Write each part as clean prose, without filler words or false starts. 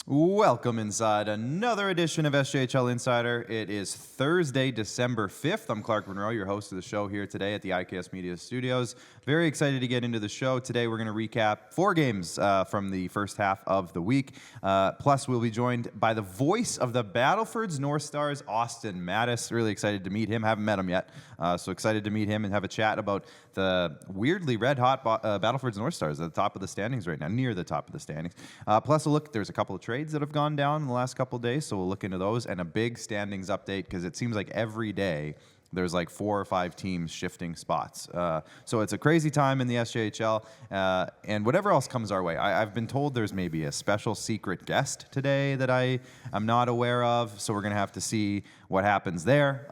Welcome inside another edition of SJHL Insider. It is Thursday, December 5th. I'm Clark Munroe, your host of the show here today at the IKS Media Studios. Very excited to get into the show. Today we're going to recap 4 games from the first half of the week. Plus, we'll be joined by the voice of the Battlefords North Stars, Austin Mattis. Really excited to meet him. Haven't met him yet, so excited to meet him and have a chat about the weirdly red-hot Battlefords North Stars at the top of the standings right now, near the top of the standings. Plus, a look, there's a couple of trades that have gone down in the last couple of days, so we'll look into those, and a big standings update because it seems like every day there's like 4 or 5 teams shifting spots. So it's a crazy time in the SJHL, and whatever else comes our way. I've been told there's maybe a special secret guest today that I'm not aware of, so we're going to have to see what happens there.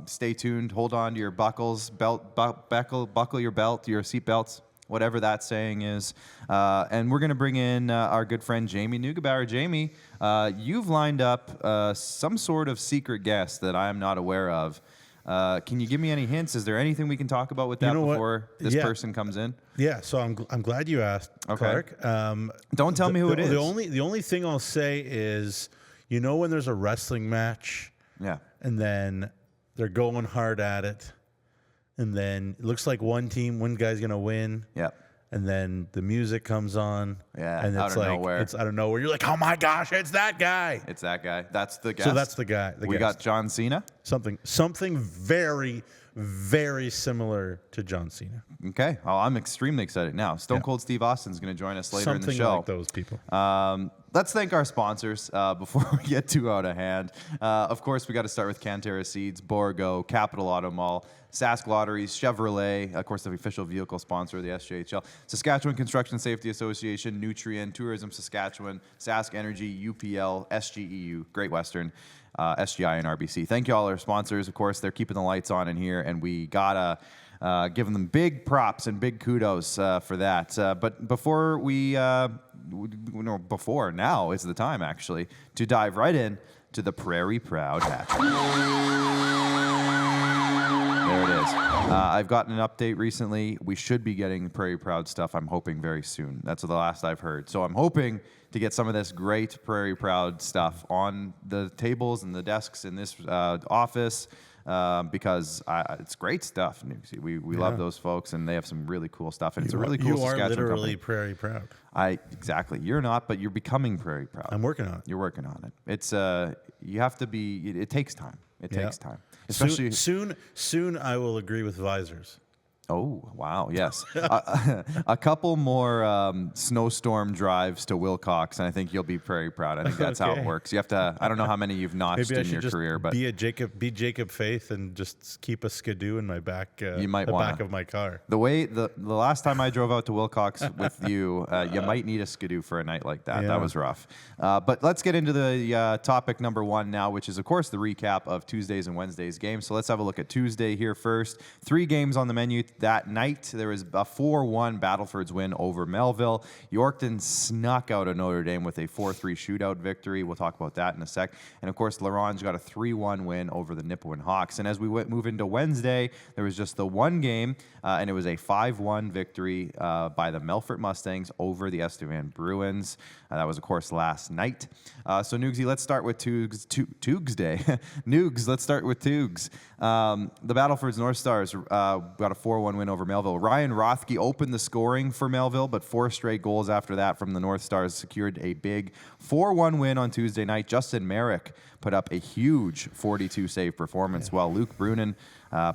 Stay tuned. Hold on to your buckles, buckle your belt, your seat belts, whatever that saying is. And we're going to bring in our good friend Jamie Neugebauer. Jamie, you've lined up some sort of secret guest that I am not aware of. Can you give me any hints? Is there anything we can talk about with that before this person comes in? Yeah, so I'm glad you asked, Clark. Don't tell me who it is. The only thing I'll say is, you know when there's a wrestling match, and then they're going hard at it, and then it looks like one guy's gonna win. Yep. And then the music comes on. Yeah. And it's it's out of nowhere. You're like, oh my gosh, it's that guy. It's that guy. That's the guest. So that's the guy. We got John Cena. Something very, very similar to John Cena. Okay. Well, I'm extremely excited now. Stone Cold Steve Austin's going to join us later in the show. Something like those people. Let's thank our sponsors before we get too out of hand. Of course, we got to start with Cantera Seeds, Borgo, Capital Auto Mall, Sask Lotteries, Chevrolet, of course, the official vehicle sponsor of the SJHL, Saskatchewan Construction Safety Association, Nutrien, Tourism Saskatchewan, Sask Energy, UPL, SGEU, Great Western, SGI, and RBC. Thank you all our sponsors. Of course, they're keeping the lights on in here, and we got to give them big props and big kudos for that. But before now is the time, actually, to dive right in to the Prairie Proud hat trick. There it is. I've gotten an update recently. We should be getting Prairie Proud stuff, I'm hoping, very soon. That's the last I've heard. So I'm hoping to get some of this great Prairie Proud stuff on the tables and the desks in this office because it's great stuff. We love those folks, and they have some really cool stuff. And it's a really cool Saskatchewan You are literally company. Prairie Proud. Exactly. You're not, but you're becoming Prairie Proud. I'm working on it. You're working on it. It's you have to be. It takes time. It takes time. Especially soon I will agree with visors. Oh, wow, yes. A couple more snowstorm drives to Wilcox, and I think you'll be very proud. I think that's how it works. You have to, I don't know how many you've notched in your career, but be Jacob Faith and just keep a skidoo in my back, you might back of my car. The last time I drove out to Wilcox with you, you might need a skidoo for a night like that. Yeah. That was rough. But let's get into the topic number 1 now, which is, of course, the recap of Tuesdays and Wednesdays games. So let's have a look at Tuesday here first. 3 games on the menu that night. There was a 4-1 Battlefords win over Melville. Yorkton snuck out of Notre Dame with a 4-3 shootout victory. We'll talk about that in a sec. And of course, Larange got a 3-1 win over the Nipawin Hawks. And as we move into Wednesday, there was just the one game, and it was a 5-1 victory by the Melfort Mustangs over the Estevan Bruins. That was, of course, last night. So, Nugsy, let's start with Toogs Day. Nugs, let's start with Toogs. The Battlefords North Stars got a 4-1 win over Melville. Ryan Rothke opened the scoring for Melville, but 4 straight goals after that from the North Stars secured a big 4-1 win on Tuesday night. Justin Merrick put up a huge 42-save performance, while Luke Brunin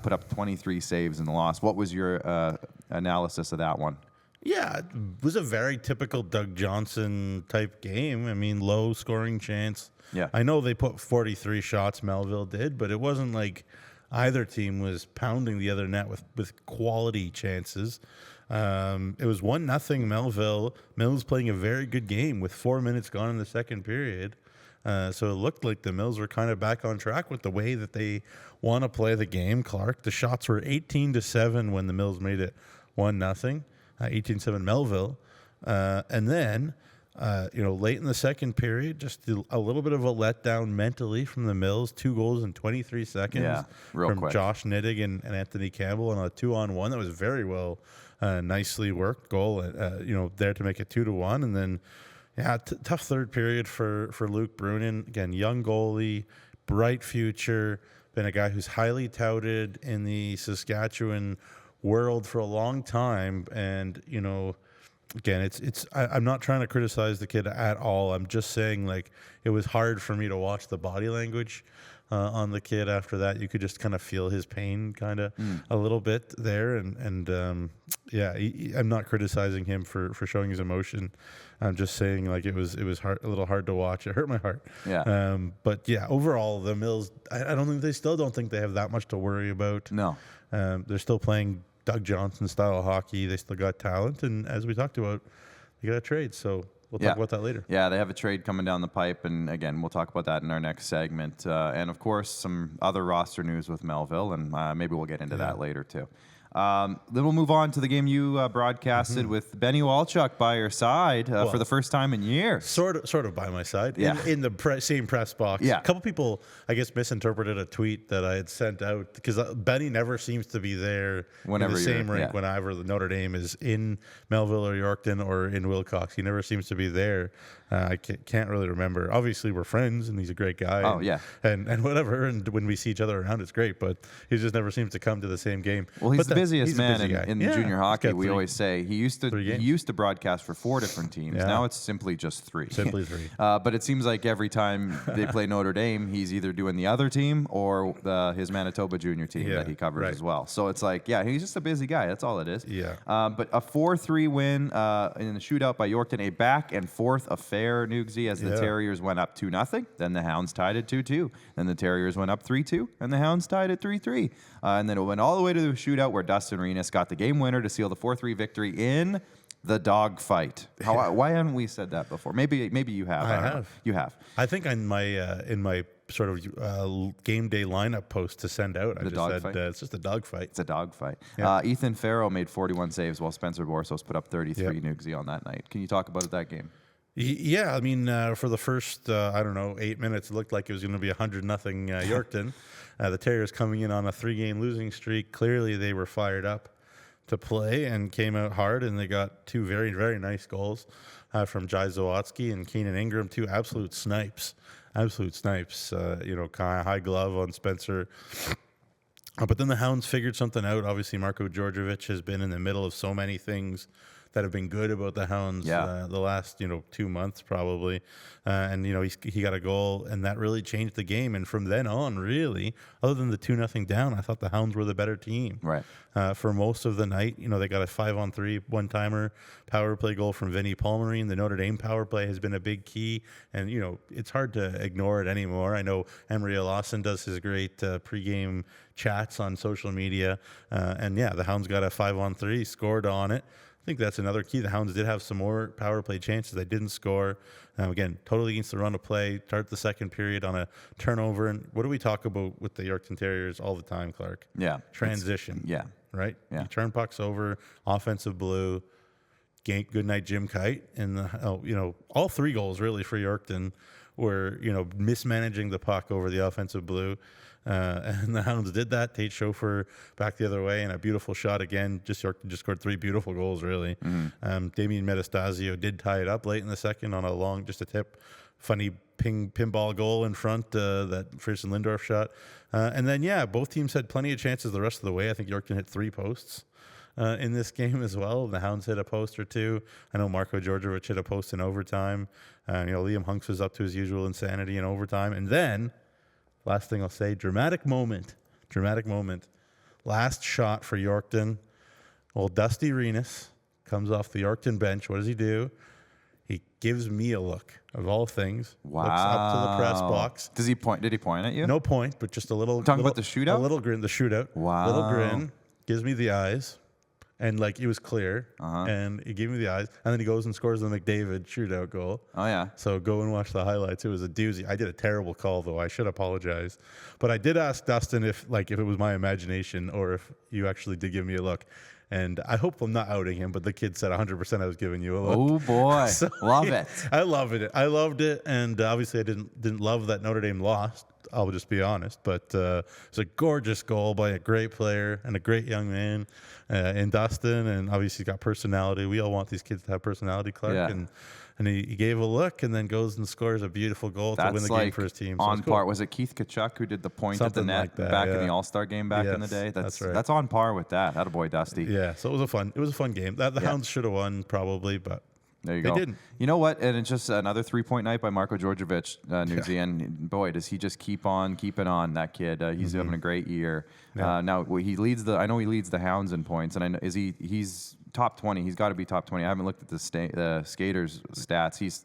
put up 23 saves in the loss. What was your analysis of that one? Yeah, it was a very typical Doug Johnson type game. I mean, low scoring chance. Yeah. I know they put 43 shots, Melville did, but it wasn't like either team was pounding the other net with quality chances. It was 1-0 Melville. Mills playing a very good game with 4 minutes gone in the second period. So it looked like the Mills were kind of back on track with the way that they want to play the game, Clark. The shots were 18-7 when the Mills made it 1-0. 18-7 Melville. And then, late in the second period, just a little bit of a letdown mentally from the Mills. 2 goals in 23 seconds real from quick. Josh Nittig and Anthony Campbell on a 2-on-1. That was very well, nicely worked goal, there to make it 2-1. And then Yeah, tough third period for Luke Brunin. Again, young goalie, bright future, been a guy who's highly touted in the Saskatchewan world for a long time. And, you know, again, I'm not trying to criticize the kid at all. I'm just saying, like, it was hard for me to watch the body language on the kid after that. You could just kind of feel his pain kind of a little bit there. And yeah, I'm not criticizing him for showing his emotion. I'm just saying, like, it was hard, a little hard to watch. It hurt my heart. Yeah. But yeah, overall, the Mills, I don't think they have that much to worry about. No. They're still playing Doug Johnson style hockey. They still got talent, and as we talked about, they got a trade. So we'll talk about that later. Yeah, they have a trade coming down the pipe, and again, we'll talk about that in our next segment. And of course, some other roster news with Melville, and maybe we'll get into that later too. Then we'll move on to the game you broadcasted with Benny Walchuk by your side for the first time in years. Sort of by my side. Yeah. In the same press box. Yeah. A couple people, I guess, misinterpreted a tweet that I had sent out because Benny never seems to be there Whenever in the same rink whenever the Notre Dame is in Melville or Yorkton or in Wilcox. He never seems to be there. I can't really remember. Obviously, we're friends, and he's a great guy. Oh, yeah. And whatever. And when we see each other around, it's great. But he just never seems to come to the same game. Well, he's the busiest he's a man busy in junior hockey. We always say he used to broadcast for 4 different teams. Yeah. Now it's simply just 3. Simply 3. But it seems like every time they play Notre Dame, he's either doing the other team or his Manitoba junior team that he covers as well. So it's like, yeah, he's just a busy guy. That's all it is. Yeah. But a 4-3 win in the shootout by Yorkton, a back and forth affair, Nugsy, as the Terriers went up 2-0. Then the Hounds tied it 2-2. Then the Terriers went up 3-2, and the Hounds tied it 3-3. And then it went all the way to the shootout where Dustin Renis got the game winner to seal the 4-3 victory in the dog fight. Why haven't we said that before? Maybe you have. I have. You have. I think in my sort of game day lineup post to send out, I just said it's just a dog fight. It's a dog fight. Yeah. Ethan Farrow made 41 saves while Spencer Borsos put up 33 Nugsy on that night. Can you talk about that game? Yeah, I mean, for the first, 8 minutes, it looked like it was going to be 100-0 Yorkton. The Terriers coming in on a 3-game losing streak. Clearly, they were fired up to play and came out hard, and they got 2 very, very nice goals from Jai Zawatsky and Keenan Ingram, 2 absolute snipes. Absolute snipes. High glove on Spencer. But then the Hounds figured something out. Obviously, Marko Djordjevic has been in the middle of so many things that have been good about the Hounds the last 2 months probably, and he got a goal, and that really changed the game. And from then on, really, other than the 2-0 down, I thought the Hounds were the better team. Right. For most of the night, they got a 5-on-3 one-timer power play goal from Vinny Palmerine. The Notre Dame power play has been a big key, and it's hard to ignore it anymore. I know Emery Lawson does his great pregame chats on social media, and the Hounds got a 5-on-3, scored on it. I think that's another key. The Hounds did have some more power play chances. They didn't score. Again, totally against the run of play. Start the second period on a turnover. And what do we talk about with the Yorkton Terriers all the time, Clark? Yeah. Transition. Right? Yeah. You turn pucks over, offensive blue, good night Jim Kite. And, all 3 goals really for Yorkton were, mismanaging the puck over the offensive blue. And the Hounds did that. Tate Schofer back the other way, and a beautiful shot again. Yorkton just scored 3 beautiful goals, really. Damien Metastasio did tie it up late in the second on a tip, funny pinball goal in front, that Frierson Lindorf shot. And then, both teams had plenty of chances the rest of the way. I think Yorkton hit 3 posts in this game as well. The Hounds hit a post or 2. I know Marko Djordjevic hit a post in overtime. Liam Hunks was up to his usual insanity in overtime. And then, last thing I'll say, dramatic moment. Last shot for Yorkton. Old Dusty Renis comes off the Yorkton bench. What does he do? He gives me a look, of all things. Wow. Looks up to the press box. Did he point at you? No point, but just a little. Talking about the shootout? A little grin, the shootout. Wow. Little grin. Gives me the eyes. And, it was clear. And he gave me the eyes. And then he goes and scores the McDavid shootout goal. Oh, yeah. So go and watch the highlights. It was a doozy. I did a terrible call, though. I should apologize. But I did ask Dustin if it was my imagination or if you actually did give me a look. And I hope I'm not outing him, but the kid said 100% I was giving you a look. Oh, boy. So, love it. I loved it. And obviously I didn't love that Notre Dame lost. I'll just be honest. But it's a gorgeous goal by a great player and a great young man in Dustin. And obviously he's got personality. We all want these kids to have personality, Clark. Yeah. And And he gave a look and then goes and scores a beautiful goal to win the game for his team. So on par. Was it Keith Kachuk who did the point at the net like that, back in the All-Star game back in the day? That's right. That's on par with that. Attaboy, Dusty. Yeah, so it was a fun game. The Hounds should have won probably, but there you go. They didn't. You know what? And it's just another 3-point night by Marko Djordjevic, Newsy. And boy, does he just keep on keeping on, that kid. He's having a great year. Now he leads I know he leads the Hounds in points, and I know he's top 20. He's got to be top 20. I haven't looked at the skaters stats. He's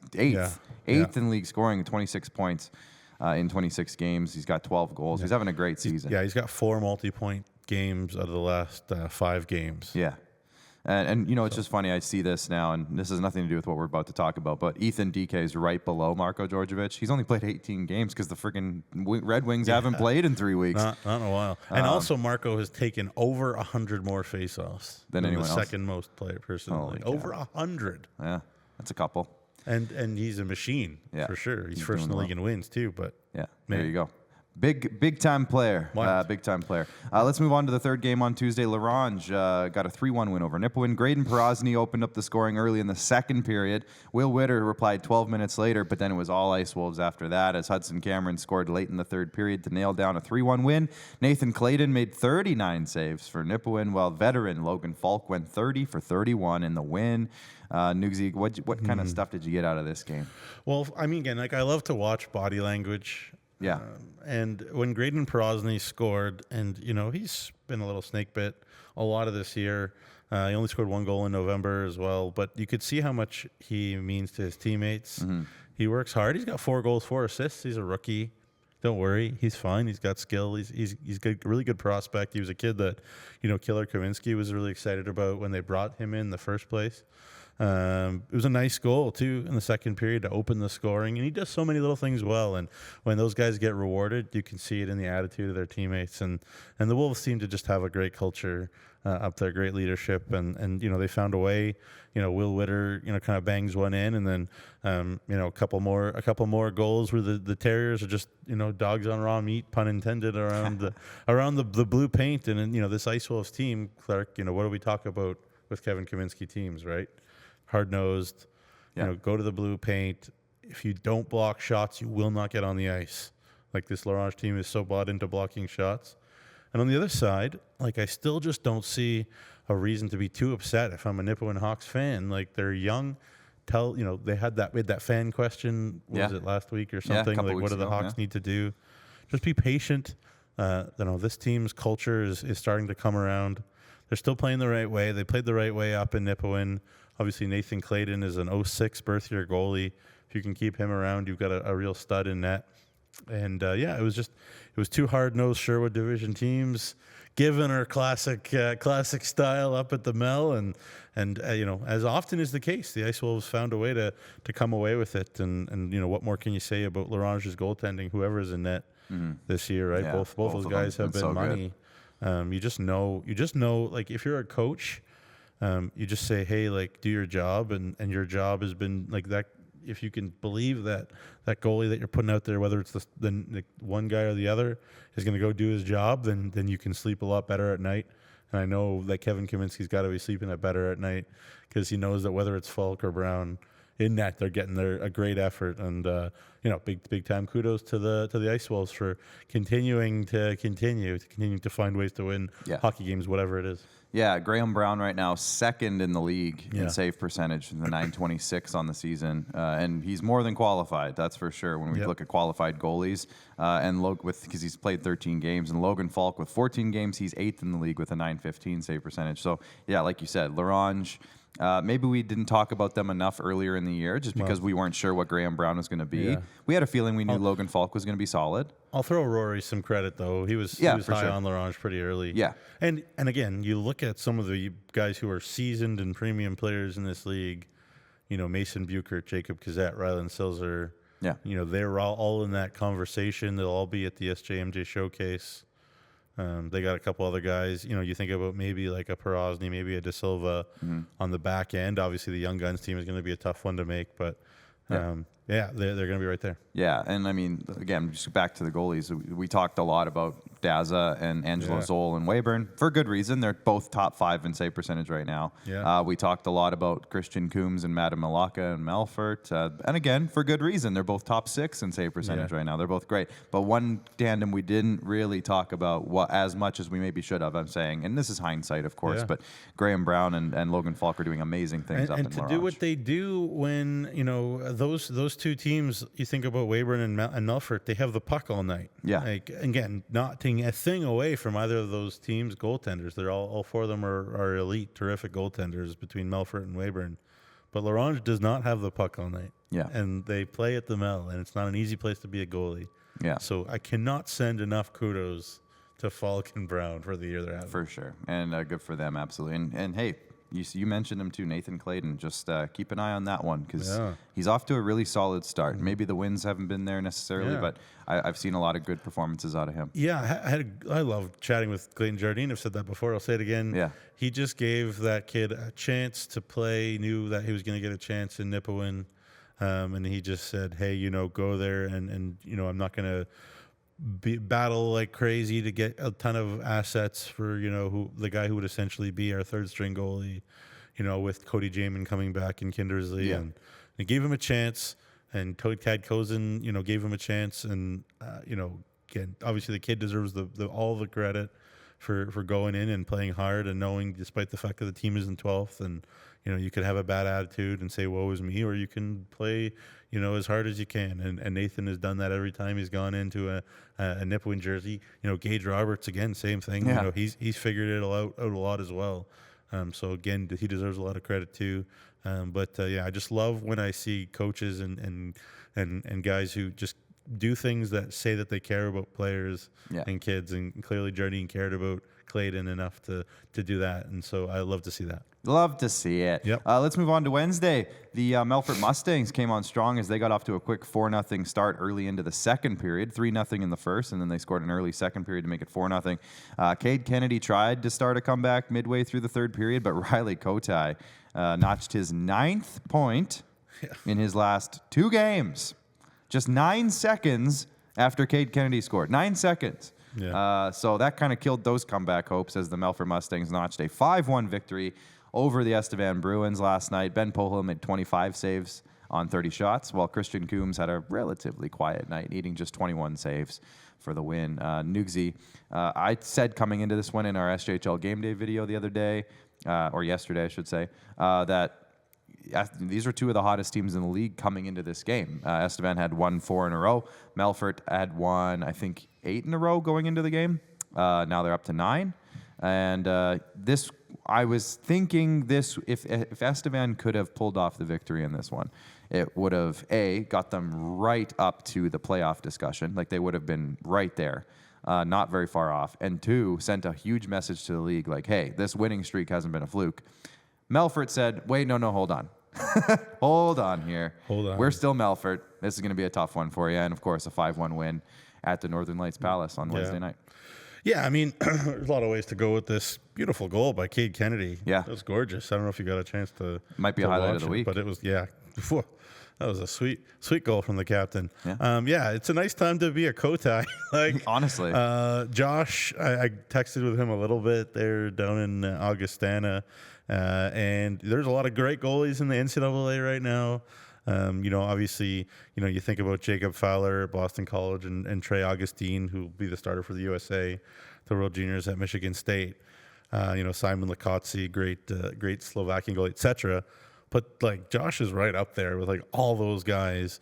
eighth in league scoring, 26 points in 26 games. He's got 12 goals. He's having a great season. He's got 4 multi-point games out of the last 5 games. Yeah. And you know, it's just funny. I see this now, and this has nothing to do with what we're about to talk about, but Ethan DK is right below Marko Djordjevic. He's only played 18 games because the freaking Red Wings haven't played in 3 weeks. Not in a while. And also, Marko has taken over 100 more faceoffs than anyone the else. Second most player person. Over 100. Yeah, that's a couple. And he's a machine, for sure. He's first in the league in wins, too. But there you go. Big time player. Big time player. Let's move on to the third game on Tuesday. L'Orange got a 3-1 win over Nipawin. Graydon Porosny opened up the scoring early in the second period. Will Witter replied 12 minutes later, but then it was all Ice Wolves after that as Hudson Cameron scored late in the third period to nail down a 3-1 win. Nathan Clayton made 39 saves for Nipawin, while veteran Logan Falk went 30 for 31 in the win. Nugsy, what kind of stuff did you get out of this game? Well, I mean, again, I love to watch body language. Yeah. And when Graydon Porosny scored, and, he's been a little snake bit a lot of this year. He only scored 1 goal in November as well, but you could see how much he means to his teammates. Mm-hmm. He works hard. He's got 4 goals, 4 assists. He's a rookie. Don't worry. He's fine. He's got skill. He's got a really good prospect. He was a kid that, Killer Kaminski was really excited about when they brought him in the first place. It was a nice goal, too, in the second period to open the scoring. And he does so many little things well. And when those guys get rewarded, you can see it in the attitude of their teammates. And the Wolves seem to just have a great culture up there, great leadership. And they found a way. Will Witter, kind of bangs one in. And then, a couple more goals where the Terriers are just, dogs on raw meat, pun intended, around the blue paint. And then, this Ice Wolves team, Clark, what do we talk about with Kevin Kaminski teams, right? Hard-nosed, go to the blue paint. If you don't block shots, you will not get on the ice. Like, this L'Orange team is so bought into blocking shots. And on the other side, I still just don't see a reason to be too upset if I'm a Nipawin Hawks fan. Like, they're young. They had that fan question, was it last week or something? Like, what do the Hawks need to do? Just be patient. This team's culture is starting to come around. They're still playing the right way. They played the right way up in Nipawin. Obviously, Nathan Clayton is an 06 birth year goalie. If you can keep him around, you've got a real stud in net. And it was 2 hard-nosed Sherwood Division teams given our classic style up at the Mel, and as often is the case, the Ice Wolves found a way to come away with it. And what more can you say about L'Orange's goaltending? Whoever is in net this year, right? Yeah, both those guys have been so money. You just know. Like, if you're a coach. You just say, hey, do your job, and your job has been like that. If you can believe that goalie that you're putting out there, whether it's the one guy or the other, is going to go do his job, then you can sleep a lot better at night. And I know that Kevin Kaminski's got to be sleeping better at night because he knows that whether it's Falk or Brown in net, they're getting a great effort. And big time kudos to the Ice Wolves for continuing to find ways to win hockey games, whatever it is. Yeah, Graham Brown right now second in the league in save percentage, the 926 on the season, and he's more than qualified. That's for sure. When we look at qualified goalies, because he's played 13 games, and Logan Falk with 14 games, he's 8th in the league with a 915 save percentage. So yeah, like you said, L'Orange. Maybe we didn't talk about them enough earlier in the year just because we weren't sure what Graham Brown was going to be. Yeah. We had a feeling we knew Logan Falk was going to be solid. I'll throw Rory some credit, though. He was high on L'Orange pretty early. Yeah. And again, you look at some of the guys who are seasoned and premium players in this league, Mason Buchert, Jacob Kazette, Rylan Silzer. Yeah. They're all in that conversation. They'll all be at the SJMJ showcase. They got a couple other guys. You think about maybe like a Porosny, maybe a De Silva on the back end. Obviously, the Young Guns team is going to be a tough one to make, but they're going to be right there. Yeah, and I mean, again, just back to the goalies. We talked a lot about Daza and Angelo Zoll and Weyburn for good reason. They're both top 5 in save percentage right now. Yeah. We talked a lot about Christian Coombs and Madam Malaka and Melfort. And again, for good reason. They're both top 6 in save percentage right now. They're both great. But one tandem we didn't really talk about as much as we maybe should have, I'm saying, and this is hindsight, of course, but Graham Brown and Logan Falk are doing amazing things up in La And to do what they do when, those two teams, you think about Weyburn and Melfort, they have the puck all night. Yeah. Like, again, not taking a thing away from either of those teams' goaltenders. They're all 4 of them are elite, terrific goaltenders between Melfort and Weyburn. But L'Orange does not have the puck all night. Yeah. And they play at the Mel, and it's not an easy place to be a goalie. Yeah. So I cannot send enough kudos to Falk and Brown for the year they're having. For sure. And good for them, absolutely. And hey, you mentioned him too, Nathan Clayton. Just keep an eye on that one because he's off to a really solid start. Maybe the wins haven't been there necessarily, but I've seen a lot of good performances out of him. Yeah, I love chatting with Clayton Jardine. I've said that before. I'll say it again. Yeah. He just gave that kid a chance to play, knew that he was going to get a chance in Nipawin, and he just said, hey, go there, and I'm not going to battle like crazy to get a ton of assets for the guy who would essentially be our third string goalie, with Cody Jamin coming back in Kindersley, and he gave him a chance, and Tad Kozin gave him a chance, and again, obviously the kid deserves all the credit for going in and playing hard and knowing, despite the fact that the team is in 12th, and you could have a bad attitude and say woe is me, or you can play as hard as you can, and Nathan has done that every time he's gone into a Nipawin jersey. Gage Roberts, again, same thing. He's figured it out a lot as well. So again, he deserves a lot of credit too. But I just love when I see coaches and guys who just do things that say that they care about players and kids, and clearly Jardine cared about Clayton enough to do that, and so I love to see that. Love to see it. Yep. Let's move on to Wednesday. The Melfort Mustangs came on strong as they got off to a quick 4-0 start early into the second period, 3-0 in the first, and then they scored an early second period to make it 4-0. Cade Kennedy tried to start a comeback midway through the third period, but Riley Kotai notched his 9th point in his last 2 games. Just 9 seconds after Cade Kennedy scored. 9 seconds. Yeah. So that kind of killed those comeback hopes as the Melfort Mustangs notched a 5-1 victory over the Estevan Bruins last night. Ben Pohol made 25 saves on 30 shots, while Christian Coombs had a relatively quiet night, needing just 21 saves for the win. Nugsy, I said coming into this one in our SJHL Game Day video the other day, or yesterday, I should say, that these are 2 of the hottest teams in the league coming into this game. Estevan had won 4 in a row. Melfort had won, I think, 8 in a row going into the game. Now they're up to 9. And I was thinking this, if Estevan could have pulled off the victory in this one, it would have, got them right up to the playoff discussion. Like, they would have been right there, not very far off. And 2, sent a huge message to the league, like, hey, this winning streak hasn't been a fluke. Melfort said, wait, no, hold on. Hold on here. Hold on. We're still Melfort. This is going to be a tough one for you. And, of course, a 5-1 win at the Northern Lights Palace on Wednesday night. Yeah, I mean, there's a lot of ways to go with this beautiful goal by Cade Kennedy. Yeah. It was gorgeous. I don't know if you got a chance to Might be a highlight of the week. But it was, that was a sweet goal from the captain. Yeah, it's a nice time to be a Kotai. Honestly. Josh, I texted with him a little bit there down in Augustana. And there's a lot of great goalies in the NCAA right now. Obviously, you think about Jacob Fowler at Boston College and Trey Augustine, who will be the starter for the USA, the World Juniors at Michigan State. Simon Lakotsi, great Slovakian goalie, etc. But Josh is right up there with all those guys.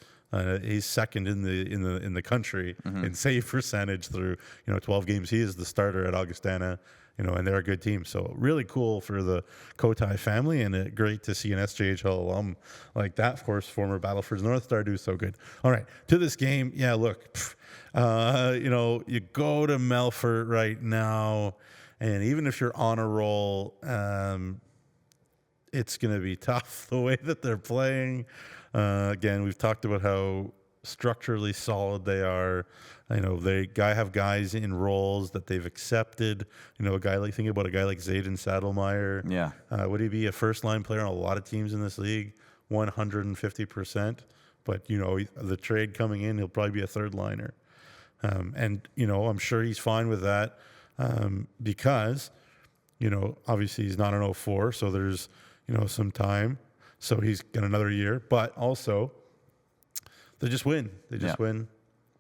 He's second in the country in save percentage through 12 games. He is the starter at Augustana. And they're a good team. So really cool for the Kotai family, and great to see an SJHL alum like that, of course, former Battlefords North Star, do so good. All right, to this game. Yeah, look, you go to Melfort right now, and even if you're on a roll, it's going to be tough the way that they're playing. Again, we've talked about how structurally solid they are. They have guys in roles that they've accepted. Think about a guy like Zayden Saddlemeyer. Yeah. Would he be a first line player on a lot of teams in this league? 150%. But the trade coming in, he'll probably be a third liner. And, I'm sure he's fine with that because, obviously he's not an 04, so there's, some time. So he's got another year. But also, they just win. They just win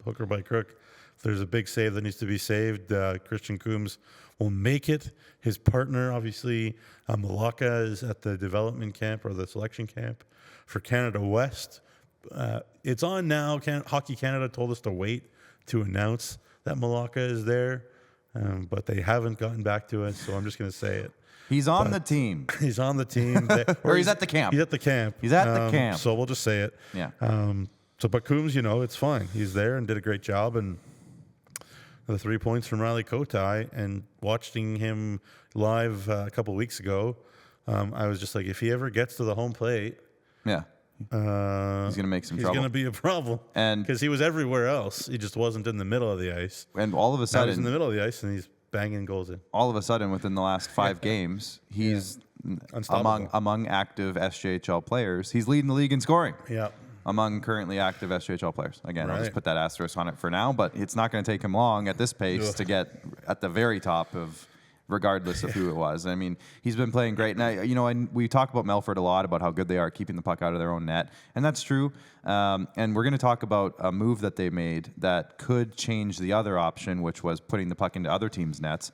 hook or by crook. If there's a big save that needs to be saved, Christian Coombs will make it. His partner, obviously, Malacca, is at the development camp or the selection camp for Canada West. It's on now. Hockey Canada told us to wait to announce that Malacca is there, but they haven't gotten back to us, so I'm just going to say it. He's on the team. He's on the team. Or he's at the camp. He's at the camp. He's at the camp. So we'll just say it. Yeah. But Coombs, it's fine. He's there and did a great job. And the 3 points from Riley Kotai, and watching him live a couple of weeks ago, I was just like, if he ever gets to the home plate, he's going to make some trouble. He's going to be a problem. And because he was everywhere else, he just wasn't in the middle of the ice. And all of a sudden, he's in the middle of the ice, and he's banging goals in. All of a sudden, within the last 5 games, he's among active SJHL players. He's leading the league in scoring. Yeah. Among currently active SJHL players. Again, I'll just Right. put that asterisk on it for now, but it's not going to take him long at this pace to get at the very top of, regardless of who it was. I mean, he's been playing great. And, and we talk about Melfort a lot about how good they are at keeping the puck out of their own net, and that's true. And we're going to talk about a move that they made that could change the other option, which was putting the puck into other teams' nets,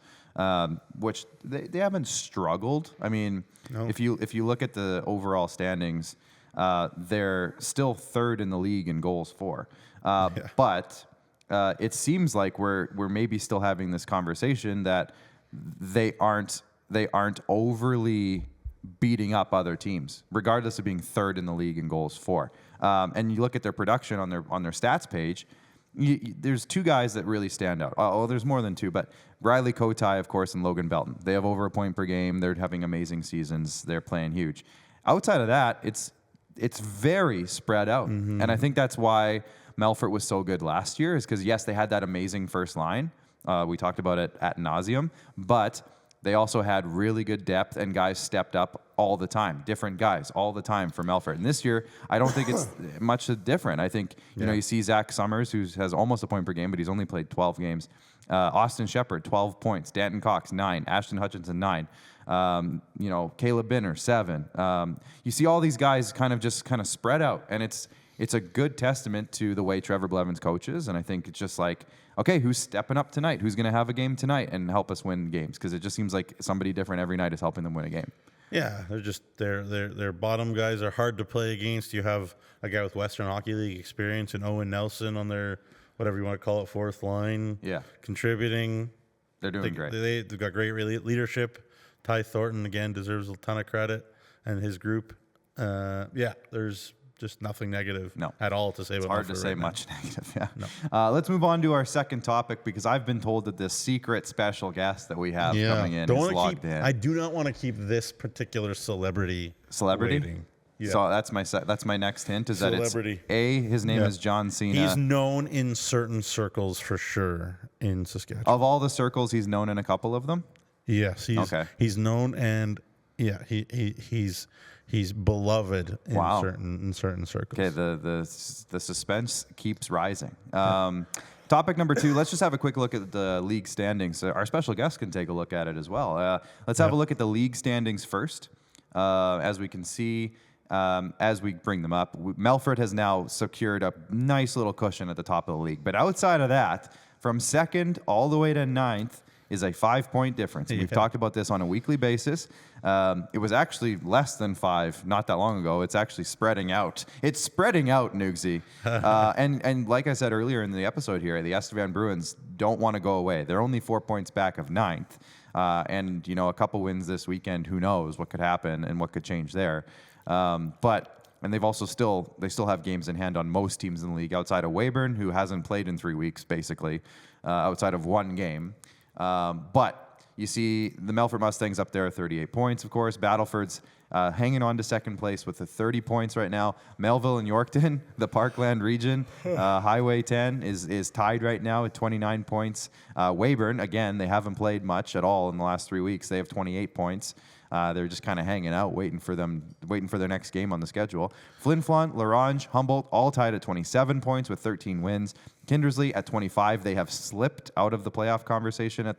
which they haven't struggled. I mean, if you look at the overall standings, they're still third in the league in goals for. But it seems like we're maybe still having this conversation that they aren't overly beating up other teams, regardless of being third in the league in goals for. And you look at their production on their stats page. There's 2 guys that really stand out. Oh, there's more than 2, but Riley Kotai, of course, and Logan Belton. They have over a point per game. They're having amazing seasons. They're playing huge. Outside of that, it's very spread out. Mm-hmm. And I think that's why Melfort was so good last year, is because, yes, they had that amazing first line. We talked about it ad nauseum, but they also had really good depth, and guys stepped up all the time. Different guys all the time for Melfort. And this year, I don't think it's much different. I think, you see Zach Summers, who has almost a point per game, but he's only played 12 games. Austin Shepard, 12 points. Danton Cox, 9. Ashton Hutchinson, 9. Caleb Binner, 7. You see all these guys kind of spread out, and it's a good testament to the way Trevor Blevins coaches. And I think it's just like, okay, who's stepping up tonight? Who's going to have a game tonight and help us win games? Because it just seems like somebody different every night is helping them win a game. Yeah, they're just their bottom guys are hard to play against. You have a guy with Western Hockey League experience and Owen Nelson on their, whatever you want to call it, fourth line. Yeah, contributing. They're doing great. They've got great leadership. Ty Thornton again deserves a ton of credit, and his group. There's just nothing negative at all to say about Melfort. It's hard to say much negative, Let's move on to our second topic, because I've been told that this secret special guest that we have coming in is logged in. I do not want to keep this particular celebrity waiting. Yeah. So that's my next hint, is celebrity. That it's his name is John Cena. He's known in certain circles for sure in Saskatchewan. Of all the circles, he's known in a couple of them? Yes, he's known, and he's beloved in certain circles. Okay, the suspense keeps rising. Topic number 2, let's just have a quick look at the league standings. Our special guest can take a look at it as well. Let's have a look at the league standings first. As we can see, as we bring them up, Melfort has now secured a nice little cushion at the top of the league. But outside of that, from second all the way to 9th, is a 5-point difference. We've talked about this on a weekly basis. It was actually less than 5 not that long ago. It's actually spreading out. It's spreading out, Nugsy. And like I said earlier in the episode here, the Estevan Bruins don't want to go away. They're only 4 points back of 9th. And, a couple wins this weekend, who knows what could happen and what could change there. And they've also still have games in hand on most teams in the league, outside of Weyburn, who hasn't played in 3 weeks, basically, outside of 1 game. But you see the Melfort Mustangs up there at 38 points, of course. Battlefords hanging on to second place with the 30 points right now. Melville and Yorkton, the Parkland region, Highway 10 is tied right now at 29 points. Weyburn, again, they haven't played much at all in the last 3 weeks. They have 28 points. They're just kind of hanging out, waiting for their next game on the schedule. Flin Flon, Larange, Humboldt, all tied at 27 points with 13 wins. Kindersley at 25. They have slipped out of the playoff conversation.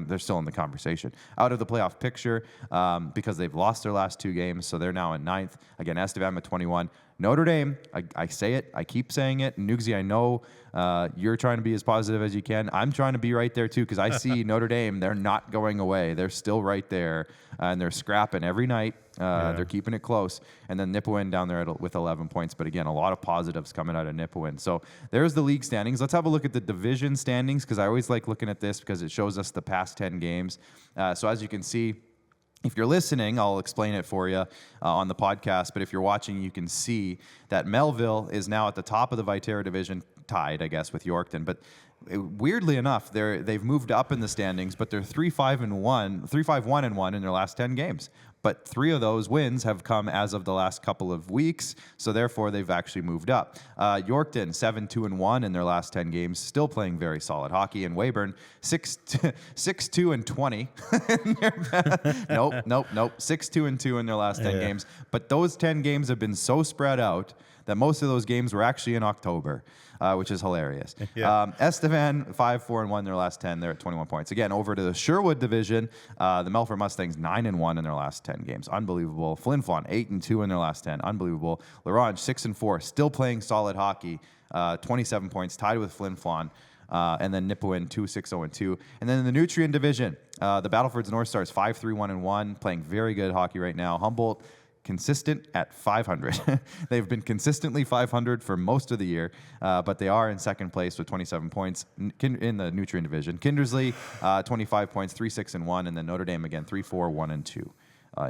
They're still in the conversation. Out of the playoff picture because they've lost their last 2 games, so they're now in 9th. Again, Estevan at 21. Notre Dame, I say it, I keep saying it. Nugsy, I know you're trying to be as positive as you can. I'm trying to be right there too, because I see Notre Dame, they're not going away. They're still right there, and they're scrapping every night. They're keeping it close. And then Nipawin down there with 11 points. But again, a lot of positives coming out of Nipawin. So there's the league standings. Let's have a look at the division standings, because I always like looking at this because it shows us the past 10 games. So as you can see, if you're listening, I'll explain it for you on the podcast. But if you're watching, you can see that Melville is now at the top of the Viterra division, tied, I guess, with Yorkton. But weirdly enough, they've moved up in the standings, but they're 3-5-1 in their last 10 games. But 3 of those wins have come as of the last couple of weeks, so therefore they've actually moved up. Yorkton 7-2-1 in their last 10 games, still playing very solid hockey. And Weyburn 6-2-20. Nope. 6-2-2 in their last 10 games. But those 10 games have been so spread out that most of those games were actually in October, which is hilarious. Estevan 5-4-1 in their last 10. They're at 21 points. Again, over to the Sherwood division, the Melfort Mustangs 9-1 in their last 10 games. Unbelievable. Flin Flon 8-2 in their last 10. Unbelievable. Larange 6-4, still playing solid hockey. 27 points, tied with Flin Flon. And then Nipawin 2-6-0-2. And then in the Nutrien division, the Battlefords North Stars 5-3-1-1, playing very good hockey right now. Humboldt consistent at 500. They've been consistently 500 for most of the year, but they are in second place with 27 points in the Nutrien division. Kindersley 25 points, 3-6-1, and then Notre Dame again 3-4-1-2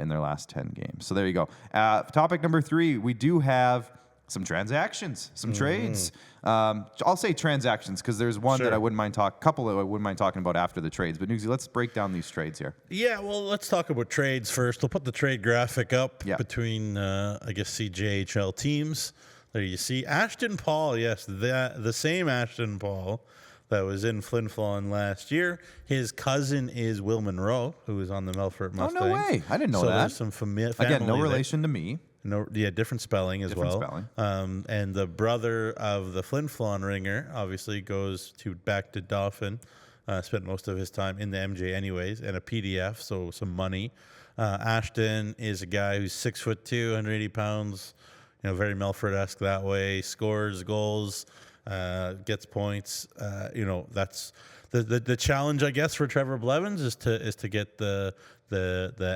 in their last 10 games. So there you go. Topic number 3, we do have some transactions, some trades. I'll say transactions because there's one that I wouldn't mind couple that I wouldn't mind talking about after the trades. But Nugsy, let's break down these trades here. Yeah, well, let's talk about trades first. We'll put the trade graphic up between, I guess, SJHL teams. There you see Ashton Paul. Yes, the same Ashton Paul that was in Flin Flon last year. His cousin is Will Munroe, who is on the Melfort Mustangs. Oh, no way. I didn't know that. So there's some family. Again, no relation to me. No, different spelling as well. And the brother of the Flin Flon ringer obviously goes back to Dauphin. Spent most of his time in the MJ anyways, and a PDF, so some money. Ashton is a guy who's 6'2", 180 pounds. Very Melfort-esque that way. Scores goals, gets points. That's the challenge, I guess, for Trevor Blevins is to get the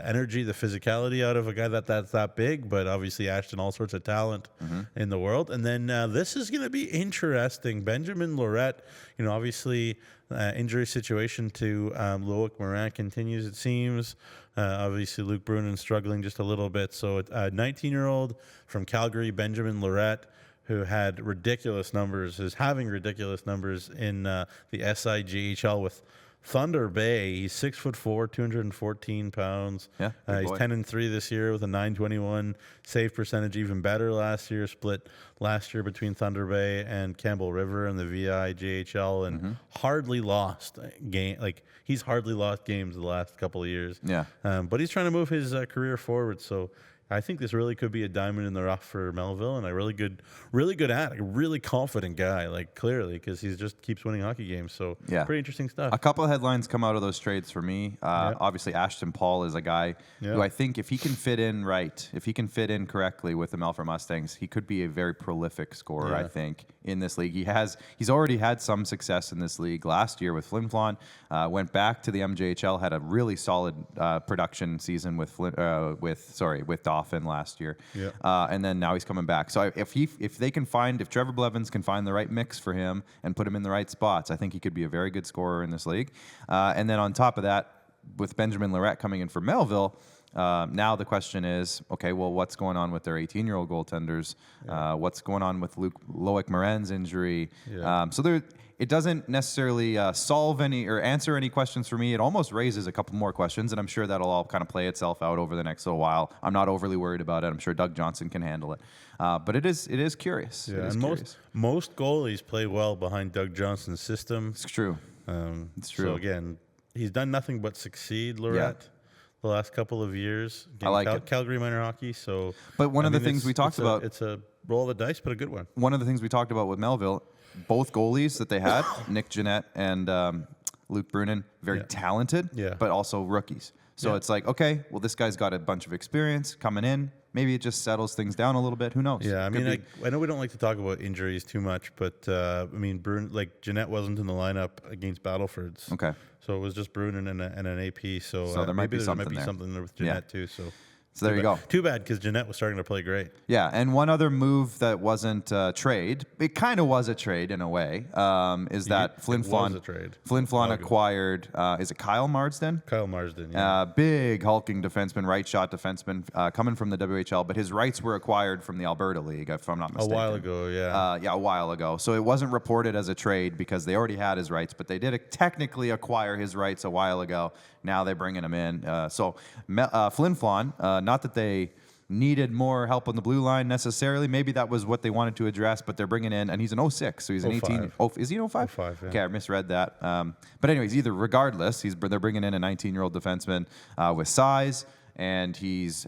energy, the physicality out of a guy that's that big, but obviously Ashton, all sorts of talent in the world. And then this is going to be interesting. Benjamin Lorette, obviously injury situation to Loic Morin continues, it seems. Obviously Luke Brunin struggling just a little bit. So a 19-year-old from Calgary, Benjamin Lorette, who had ridiculous numbers, is having ridiculous numbers in the SIGHL with Thunder Bay. He's 6'4", 214 pounds. He's 10-3 this year with a .921 save percentage, even better last year. Split last year between Thunder Bay and Campbell River in the VIJHL, and hardly lost game. He's hardly lost games the last couple of years. But he's trying to move his career forward. So I think this really could be a diamond in the rough for Melville, and a really good a really confident guy, clearly, because he just keeps winning hockey games. So pretty interesting stuff. A couple of headlines come out of those trades for me. Obviously, Ashton Paul is a guy who I think if he can fit in correctly with the Melfort Mustangs, he could be a very prolific scorer, I think, in this league. He's already had some success in this league last year with Flin Flon, went back to the MJHL, had a really solid production season with Dauphin last year, and then now he's coming back. So if Trevor Blevins can find the right mix for him and put him in the right spots, I think he could be a very good scorer in this league. And then on top of that, with Benjamin Lorette coming in for Melville, now the question is, okay, well, what's going on with their 18-year-old goaltenders? What's going on with Loic Morin's injury? So it doesn't necessarily solve any or answer any questions for me. It almost raises a couple more questions, and I'm sure that'll all kind of play itself out over the next little while. I'm not overly worried about it. I'm sure Doug Johnson can handle it. But it is curious. Yeah, most goalies play well behind Doug Johnson's system. It's true. It's true. So again, he's done nothing but succeed, Lorette. the last couple of years. Again, I like it. Calgary minor hockey. So, But one of the things we talked about, it's a roll of the dice, but a good one. one of the things we talked about with Melville, both goalies that they had, Nick Jeanette and Luke Brunin, very talented, but also rookies. So it's like, okay, well, this guy's got a bunch of experience coming in. Maybe it just settles things down a little bit. Who knows? Yeah, I mean, I know we don't like to talk about injuries too much, but I mean, Jeanette wasn't in the lineup against Battlefords. Okay. So it was just Brunin and an AP. So there might be something there with Jeanette too. So there you go. Too bad, because Jeanette was starting to play great. Yeah, and one other move that wasn't a trade, it kind of was a trade in a way, is that Flin Flon acquired, is it Kyle Marsden? Kyle Marsden, big hulking defenseman, right shot defenseman, coming from the WHL, but his rights were acquired from the Alberta League, if I'm not mistaken. A while ago, a while ago. So it wasn't reported as a trade because they already had his rights, but they did technically acquire his rights a while ago. Now they're bringing him in. Flin Flon, not that they needed more help on the blue line necessarily. Maybe that was what they wanted to address, but they're bringing in, and he's an 06, so he's an 18. Oh, is he an 05? 05, yeah. Okay, I misread that. But anyways, regardless, they're bringing in a 19-year-old defenseman with size, and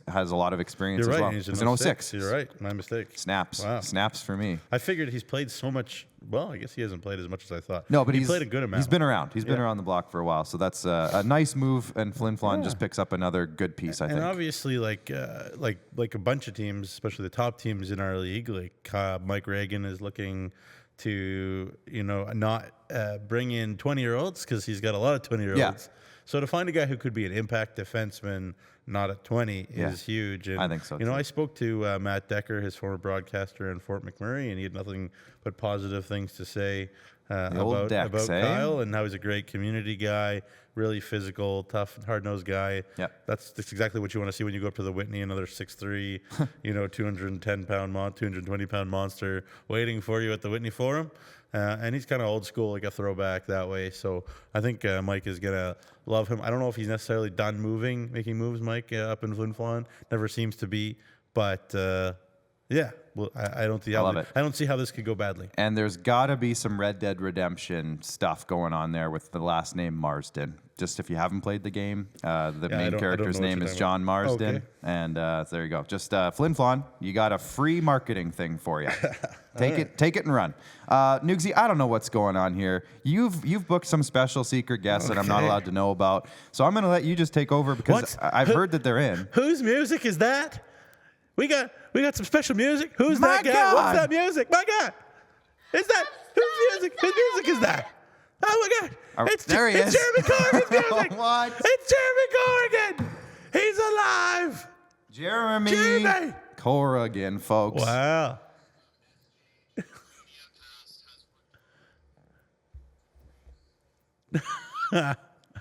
has a lot of experience as well. He's an 06. You're right. My mistake. Snaps. Wow. Snaps for me. I figured he's played so much. Well, I guess he hasn't played as much as I thought. No, but he played a good amount. He's been around. He's been around the block for a while, so that's a nice move. And Flin Flon just picks up another good piece, I think. And obviously, like a bunch of teams, especially the top teams in our league, like Mike Reagan is looking to not bring in 20-year-olds because he's got a lot of 20-year-olds. Yeah. So to find a guy who could be an impact defenseman, not at 20, is huge. And, I think so, too. I spoke to Matt Decker, his former broadcaster in Fort McMurray, and he had nothing but positive things to say about Kyle and how he's a great community guy, really physical, tough, hard-nosed guy. Yeah. That's exactly what you want to see when you go up to the Whitney, another 6'3", 210-pound, 220-pound monster waiting for you at the Whitney Forum. And he's kind of old school, like a throwback that way. So I think Mike is going to love him. I don't know if he's necessarily done making moves, Mike, up in Flin Flon. Never seems to be. But, well, I don't see how this could go badly. And there's got to be some Red Dead Redemption stuff going on there with the last name Marsden. Just if you haven't played the game, the main character's name is John Marsden. Okay. And there you go. Just Flin Flon, you got a free marketing thing for you. Take it and run. Nugsy, I don't know what's going on here. You've booked some special secret guests that I'm not allowed to know about. So I'm going to let you just take over because I've heard that they're in. Whose music is that? We got some special music. Who's that guy? God. What's that music? My God. Is that whose music? Whose music is that? Oh my God. It's Jeremy Corrigan's music. What? It's Jeremy Corrigan. He's alive. Jeremy Corrigan, folks. Wow.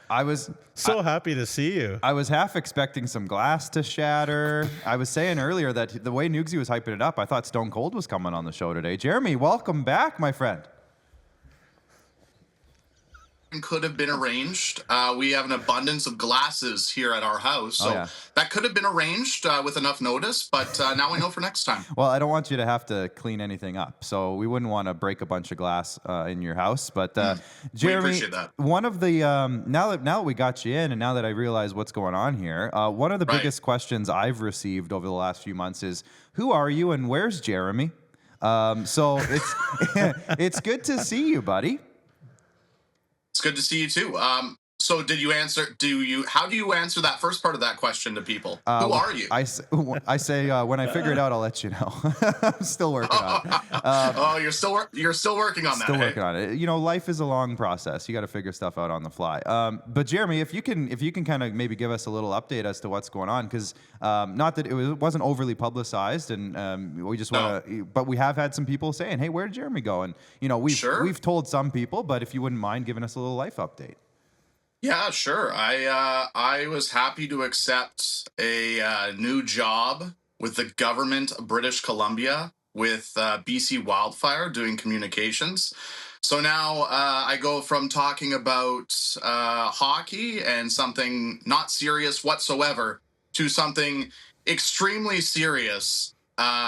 I was so happy to see you. I was half expecting some glass to shatter. I was saying earlier that the way Nugsy was hyping it up, I thought Stone Cold was coming on the show today. Jeremy, welcome back, my friend. Could have been arranged. We have an abundance of glasses here at our house, so that could have been arranged with enough notice, but now I know for next time. Well, I don't want you to have to clean anything up, so we wouldn't want to break a bunch of glass in your house. But Jeremy, we appreciate that. One of the now that we got you in, and now that I realize what's going on here, one of the biggest questions I've received over the last few months is, who are you and where's Jeromy? So it's it's good to see you, buddy. It's good to see you too. So did you answer, how do you answer that first part of that question to people? Who are you? I say, when I figure it out, I'll let you know. I'm still working on it. You're still working on that. Still working on it. Life is a long process. You got to figure stuff out on the fly. But Jeremy, if you can kind of maybe give us a little update as to what's going on, because not that it wasn't overly publicized, and we just want to, but we have had some people saying, hey, where did Jeremy go? And we've told some people, but if you wouldn't mind giving us a little life update. Yeah, sure. I was happy to accept a new job with the government of British Columbia with BC Wildfire doing communications. So now I go from talking about hockey and something not serious whatsoever to something extremely serious.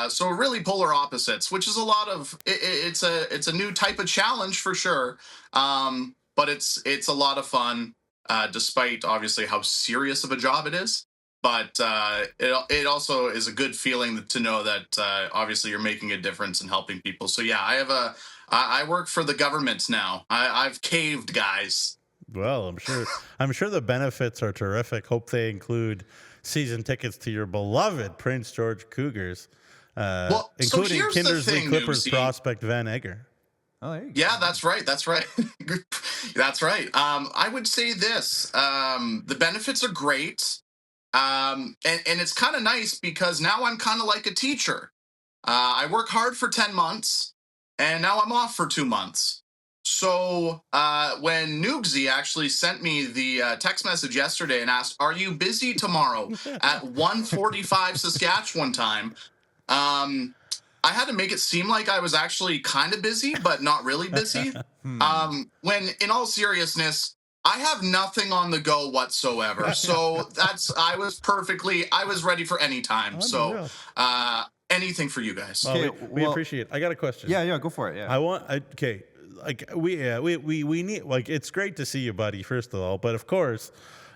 So really polar opposites, which is it's a new type of challenge for sure. But it's a lot of fun. despite obviously how serious of a job it is. But it also is a good feeling to know that obviously you're making a difference in helping people. So yeah, I work for the government now. I've caved, guys. Well, I'm sure the benefits are terrific. Hope they include season tickets to your beloved Prince George Cougars, So including here's the Kindersley thing, Clippers Noobsy. prospect Van Egger. Oh, there you go. Yeah, that's right. That's right. That's right. I would say this: the benefits are great, and it's kind of nice because now I'm kind of like a teacher. I work hard for 10 months, and now I'm off for 2 months. So when Noogsy actually sent me the text message yesterday and asked, "Are you busy tomorrow at 1:45 Saskatchewan time?" I had to make it seem like I was actually kind of busy, but not really busy. When in all seriousness, I have nothing on the go whatsoever. So I was ready for any time. So Unreal. anything for you guys. Well, Okay, we well- appreciate it. I got a question. Yeah, go for it. Yeah. Okay, like we need, like, it's great to see you, buddy, first of all, but of course,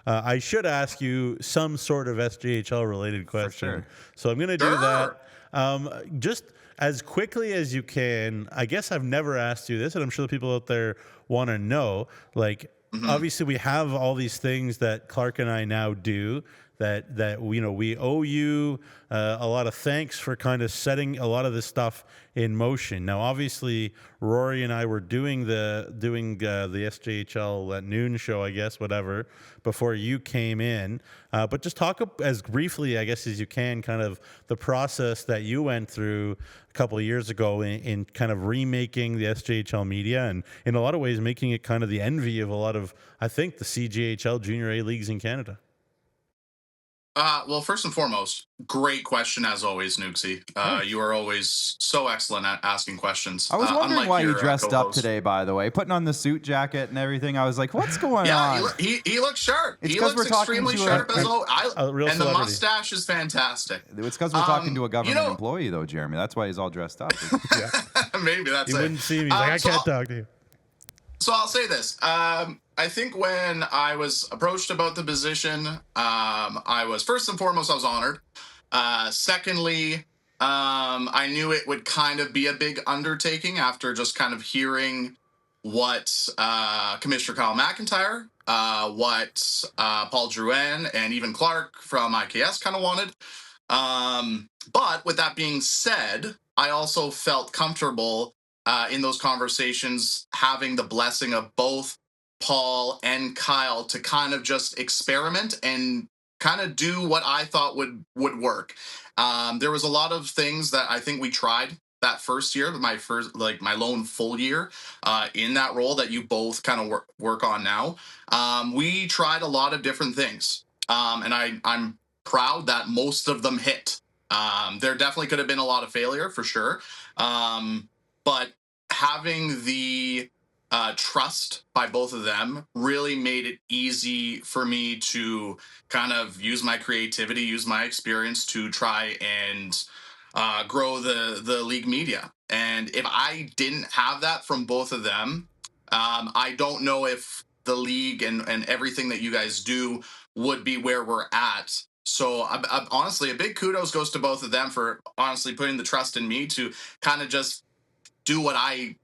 I should ask you some sort of SJHL related question. sure. So I'm going to do Sure. that. Just as quickly as you can. I guess I've never asked you this, and I'm sure the people out there want to know, like, obviously we have all these things that Clark and I now do that we owe you a lot of thanks for kind of setting a lot of this stuff in motion. Now, obviously, Rory and I were doing the SJHL at noon show, I guess, whatever, before you came in. But just talk as briefly, I guess, as you can, kind of the process that you went through a couple of years ago in kind of remaking the SJHL media, and in a lot of ways making it kind of the envy of a lot of, I think, the CJHL Junior A leagues in Canada. Well, first and foremost, great question as always, Noogsy. You are always so excellent at asking questions. I was wondering unlike why you your, dressed up co-host. today, by the way, putting on the suit jacket and everything. I was like, what's going Yeah, on? he looks sharp. It's He 'cause looks we're talking extremely to sharp as always. a real And the celebrity. mustache is fantastic. It's because we're talking to a government you know- employee, though, Jeremy. That's why he's all dressed up. Maybe that's You it. wouldn't see me. He's like, I so can't talk to you. So I'll say this. I think when I was approached about the position, I was first and foremost, I was honored. Secondly, I knew it would kind of be a big undertaking after just kind of hearing what Commissioner Kyle McIntyre, what Paul Drouin, and even Clark from IKS kind of wanted. But with that being said, I also felt comfortable in those conversations having the blessing of both Paul and Kyle to kind of just experiment and kind of do what I thought would work. There was a lot of things that I think we tried that first year, my lone full year in that role that you both kind of work on now. We tried a lot of different things, and I'm proud that most of them hit. There definitely could have been a lot of failure for sure, but having the trust by both of them really made it easy for me to kind of use my creativity, use my experience to try and grow the league media. And if I didn't have that from both of them, I don't know if the league and everything that you guys do would be where we're at. So honestly, a big kudos goes to both of them for honestly putting the trust in me to kind of just do what I,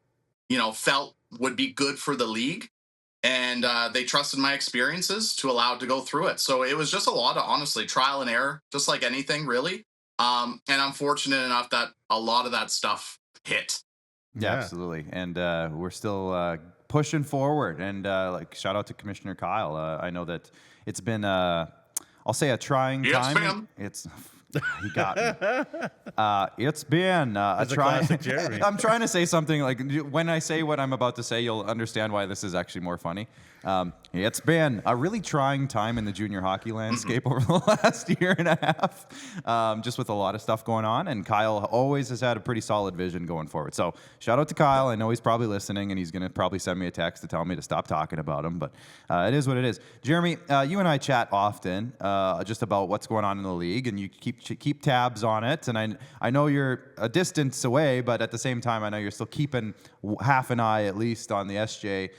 felt would be good for the league. And they trusted my experiences to allow it to go through it. So it was just a lot of, honestly, trial and error, just like anything, really. And I'm fortunate enough that a lot of that stuff hit. Yeah, Yeah. absolutely. And we're still pushing forward. And shout out to Commissioner Kyle. I know that it's been, I'll say, a trying Yes, time. ma'am. He got me. It's been a It's a trying. classic Jeremy. I'm trying to say something like when I say what I'm about to say, you'll understand why this is actually more funny. It's been a really trying time in the junior hockey landscape over the last year and a half, just with a lot of stuff going on. And Kyle always has had a pretty solid vision going forward. So shout out to Kyle. I know he's probably listening, and he's going to probably send me a text to tell me to stop talking about him. But it is what it is. Jeremy, you and I chat often just about what's going on in the league, and you keep tabs on it. And I know you're a distance away, but at the same time, I know you're still keeping half an eye at least on the SJ.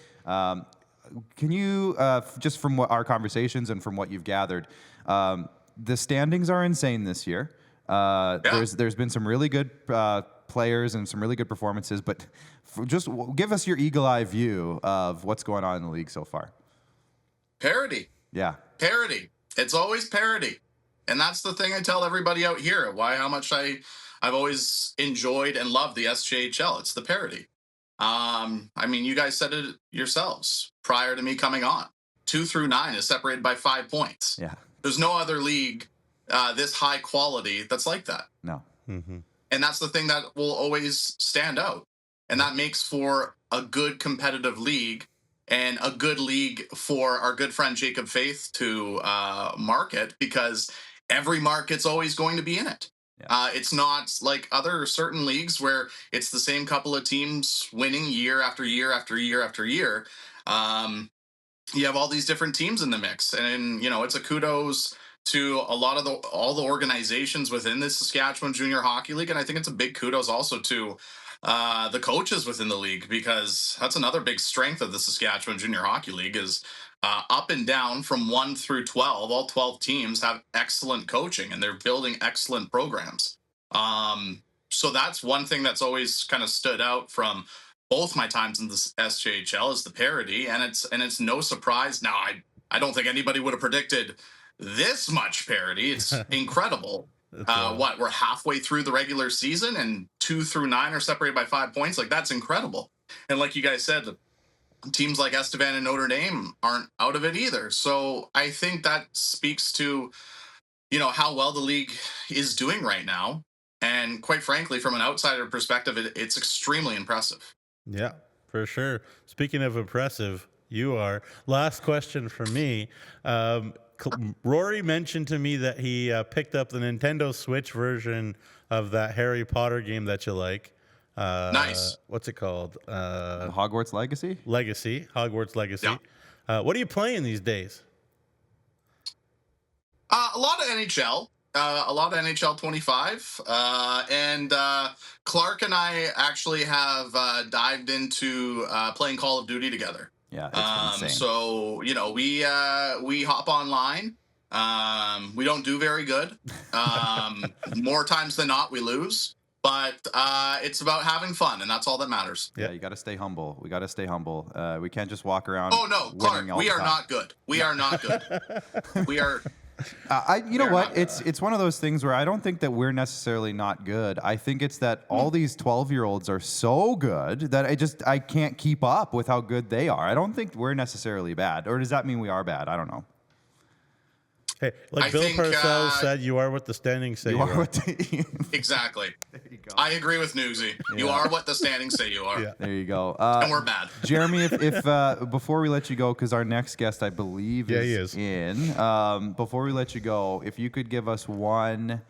Can you, just from what our conversations and from what you've gathered, the standings are insane this year. There's been some really good players and some really good performances, but just give us your eagle eye view of what's going on in the league so far. Parity. Yeah. Parity. It's always parity. And that's the thing I tell everybody out here, how much I've always enjoyed and loved the SJHL. It's the parity. I mean, you guys said it yourselves prior to me coming on. 2 through 9 is separated by 5 points. Yeah. There's no other league this high quality that's like that. No. Mm-hmm. And that's the thing that will always stand out. And that makes for a good competitive league and a good league for our good friend Jacob Faith to market, because every market's always going to be in it. Yeah. It's not like other certain leagues where it's the same couple of teams winning year after year after year after year. You have all these different teams in the mix, and it's a kudos to all the organizations within the Saskatchewan Junior Hockey League, and I think it's a big kudos also to the coaches within the league, because that's another big strength of the Saskatchewan Junior Hockey League is up and down from 1 through 12. All 12 teams have excellent coaching, and they're building excellent programs. So that's one thing that's always kind of stood out from both my times in the SJHL is the parity, and it's no surprise. Now, I don't think anybody would have predicted this much parity. It's incredible. We're halfway through the regular season, and 2 through 9 are separated by 5 points. Like, that's incredible. And like you guys said, teams like Estevan and Notre Dame aren't out of it either. So I think that speaks to, how well the league is doing right now. And quite frankly, from an outsider perspective, it's extremely impressive. Yeah, for sure. Speaking of impressive, you are. Last question for me. Rory mentioned to me that he picked up the Nintendo Switch version of that Harry Potter game that you like. Nice. What's it called? Hogwarts Legacy? Hogwarts Legacy. Yeah. What are you playing these days? A lot of NHL. A lot of NHL 25. And Clark and I actually have dived into playing Call of Duty together. Yeah, it's insane. So, we hop online. We don't do very good. More times than not, we lose. But it's about having fun, and that's all that matters. Yeah, you got to stay humble. We got to stay humble. We can't just walk around. Oh, no, Clark, we are not good. We are not good. We are... You know what? It's one of those things where I don't think that we're necessarily not good. I think it's that all these 12-year-olds are so good that I can't keep up with how good they are. I don't think we're necessarily bad. Or does that mean we are bad? I don't know. Hey, like Bill Parcells said, you are what the standings say you are. Exactly. There you go. I agree with Newsy. You are what the standings say you are. Yeah. There you go. And we're bad. Jeromy, if before we let you go, because our next guest, I believe, is in. Before we let you go, if you could give us one,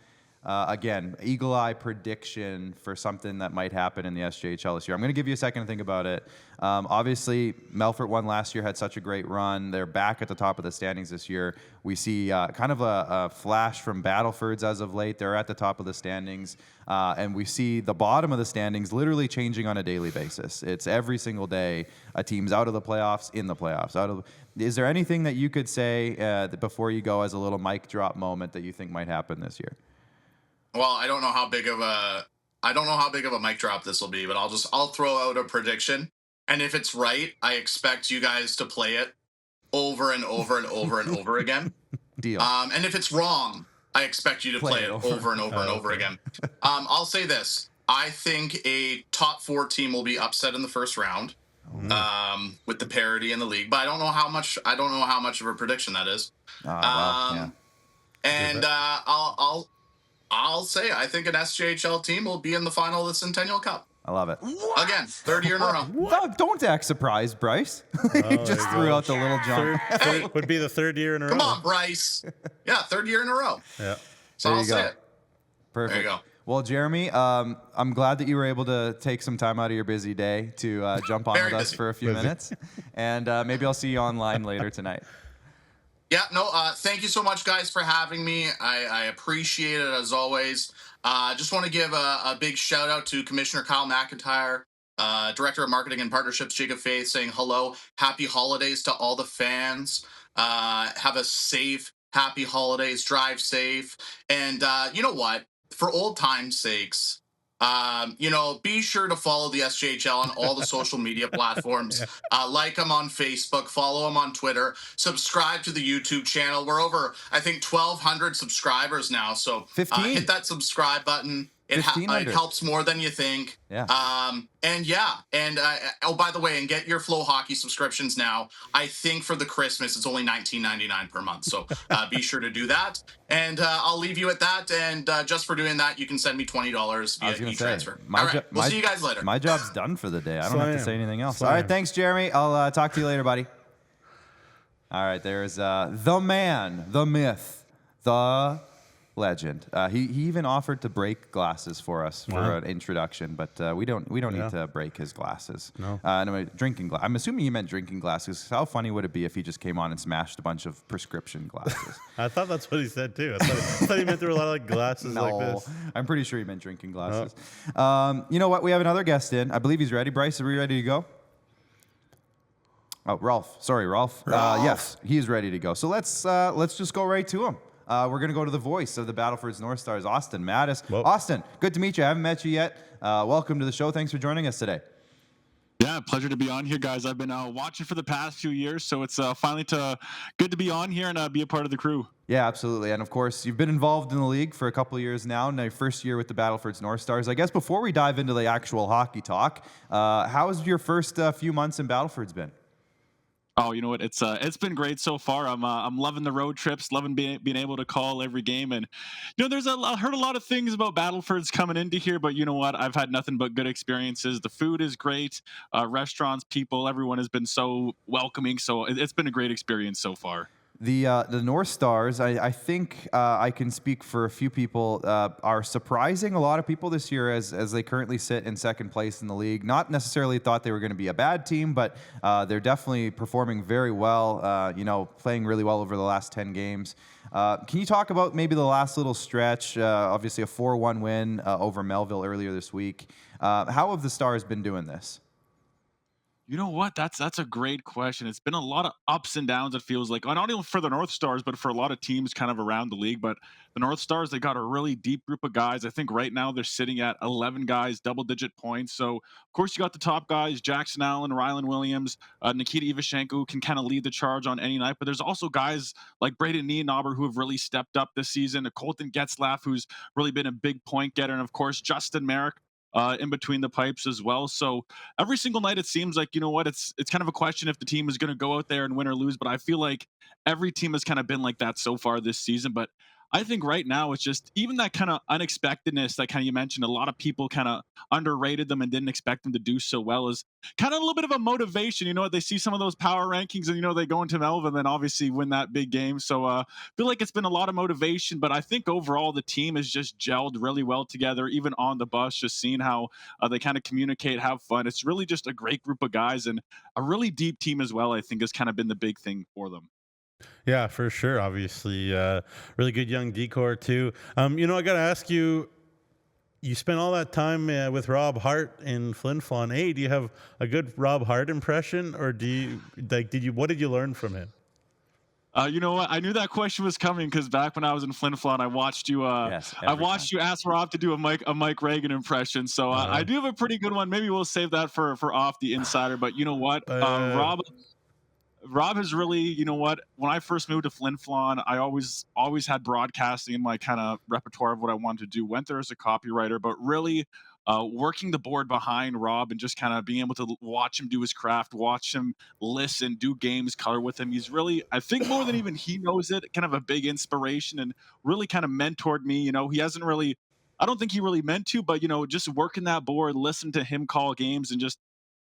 again, eagle eye prediction for something that might happen in the SJHL this year. I'm going to give you a second to think about it. Obviously, Melfort won last year, had such a great run. They're back at the top of the standings this year. We see kind of a flash from Battlefords as of late. They're at the top of the standings. And we see the bottom of the standings literally changing on a daily basis. It's every single day a team's out of the playoffs, in the playoffs. Is there anything that you could say that before you go as a little mic drop moment that you think might happen this year? Well, I don't know how big of a mic drop this will be, but I'll throw out a prediction. And if it's right, I expect you guys to play it over and over and over and over again. Deal. And if it's wrong, I expect you to play it over and over and over again. I'll say this. I think a top 4 team will be upset in the first round with the parity in the league, but I don't know how much of a prediction that is. Yeah. And I'll say I think an SJHL team will be in the final of the Centennial Cup. I love it. Again, 3rd year in a row. No, don't act surprised, Bryce. You just threw out the little jump. Third would be the 3rd year in a row. Come on, Bryce. Yeah, 3rd year in a row. Yeah. So I'll say it. Perfect. There you go. Well, Jeromy, I'm glad that you were able to take some time out of your busy day to jump on with us for a few minutes. And maybe I'll see you online later tonight. Yeah, no, thank you so much, guys, for having me. I appreciate it, as always. Just want to give a big shout-out to Commissioner Kyle McIntyre. Director of Marketing and Partnerships, Jacob Faith, saying hello, happy holidays to all the fans. Have a safe, happy holidays, drive safe. And you know what? For old time's sakes, be sure to follow the SJHL on all the social media platforms. Yeah. Like them on Facebook, follow them on Twitter, subscribe to the YouTube channel. We're over, I think, 1,200 subscribers now. So 15. hit that subscribe button. It 1,500. helps more than you think. Yeah. Oh, by the way, and get your Flow Hockey subscriptions now. I think for the Christmas, it's only $19.99 per month. So be sure to do that. And I'll leave you at that. And just for doing that, you can send me $20 via e-transfer. All right, we'll see you guys later. My job's done for the day. I don't have to say anything else. Slam. All right, thanks, Jeremy. I'll talk to you later, buddy. All right, there's the man, the myth, the legend. He even offered to break glasses for us for an introduction, but we don't need to break his glasses. No. No, drinking glass. I'm assuming he meant drinking glasses. How funny would it be if he just came on and smashed a bunch of prescription glasses? I thought that's what he said too. I thought he meant there were a lot of like glasses like this. I'm pretty sure he meant drinking glasses. You know what? We have another guest in. I believe he's ready. Bryce, are we ready to go? Oh, Rolf. Sorry, Rolf. Yes, he is ready to go. So let's just go right to him. We're going to go to the voice of the Battlefords North Stars, Austin Mattis. Whoa. Austin, good to meet you. I haven't met you yet. Welcome to the show. Thanks for joining us today. Yeah, pleasure to be on here, guys. I've been watching for the past few years, so it's finally good to be on here and be a part of the crew. Yeah, absolutely. And of course, you've been involved in the league for a couple of years now, your first year with the Battlefords North Stars. I guess before we dive into the actual hockey talk, how has your first few months in Battlefords been? Oh, you know what? It's been great so far. I'm loving the road trips, loving being able to call every game, and I heard a lot of things about Battlefords coming into here, but you know what? I've had nothing but good experiences. The food is great, restaurants, people, everyone has been so welcoming. So it's been a great experience so far. The North Stars, I think I can speak for a few people, are surprising a lot of people this year as they currently sit in second place in the league. Not necessarily thought they were going to be a bad team, but they're definitely performing very well, playing really well over the last 10 games. Can you talk about maybe the last little stretch, obviously a 4-1 win over Melville earlier this week. How have the Stars been doing this? You know what? That's a great question. It's been a lot of ups and downs, it feels like. Not only for the North Stars, but for a lot of teams kind of around the league. But the North Stars, they got a really deep group of guys. I think right now they're sitting at 11 guys, double-digit points. So, of course, you got the top guys, Jackson Allen, Rylan Williams, Nikita Ivashenko, who can kind of lead the charge on any night. But there's also guys like Braden Nienaber who have really stepped up this season. Colton Getzlaff, who's really been a big point getter. And, of course, Justin Merrick, in between the pipes as well. So every single night it seems like, you know what, it's kind of a question if the team is going to go out there and win or lose. But I feel like every team has kind of been like that so far this season. But I think right now it's just even that kind of unexpectedness that kind of you mentioned, a lot of people kind of underrated them and didn't expect them to do so well, is kind of a little bit of a motivation. You know what, they see some of those power rankings and, they go into Melville and then obviously win that big game. So I feel like it's been a lot of motivation, but I think overall the team has just gelled really well together, even on the bus, just seeing how they kind of communicate, have fun. It's really just a great group of guys and a really deep team as well, I think has kind of been the big thing for them. Yeah, for sure. Obviously, really good young decor too. I got to ask you. You spent all that time with Rob Hart in Flin Flon. Hey, do you have a good Rob Hart impression, or what did you learn from him? You know what? I knew that question was coming because back when I was in Flin Flon, I watched you. You ask Rob to do a Mike Reagan impression. So I do have a pretty good one. Maybe we'll save that for off the insider. But you know what, Rob has really, you know what, when I first moved to Flin Flon, I always had broadcasting in my kind of repertoire of what I wanted to do. Went there as a copywriter, but really working the board behind Rob and just kind of being able to watch him do his craft, watch him listen, do games, color with him. He's really, I think more than even he knows it, kind of a big inspiration and really kind of mentored me. He hasn't really, I don't think he really meant to, but, just working that board, listen to him call games and just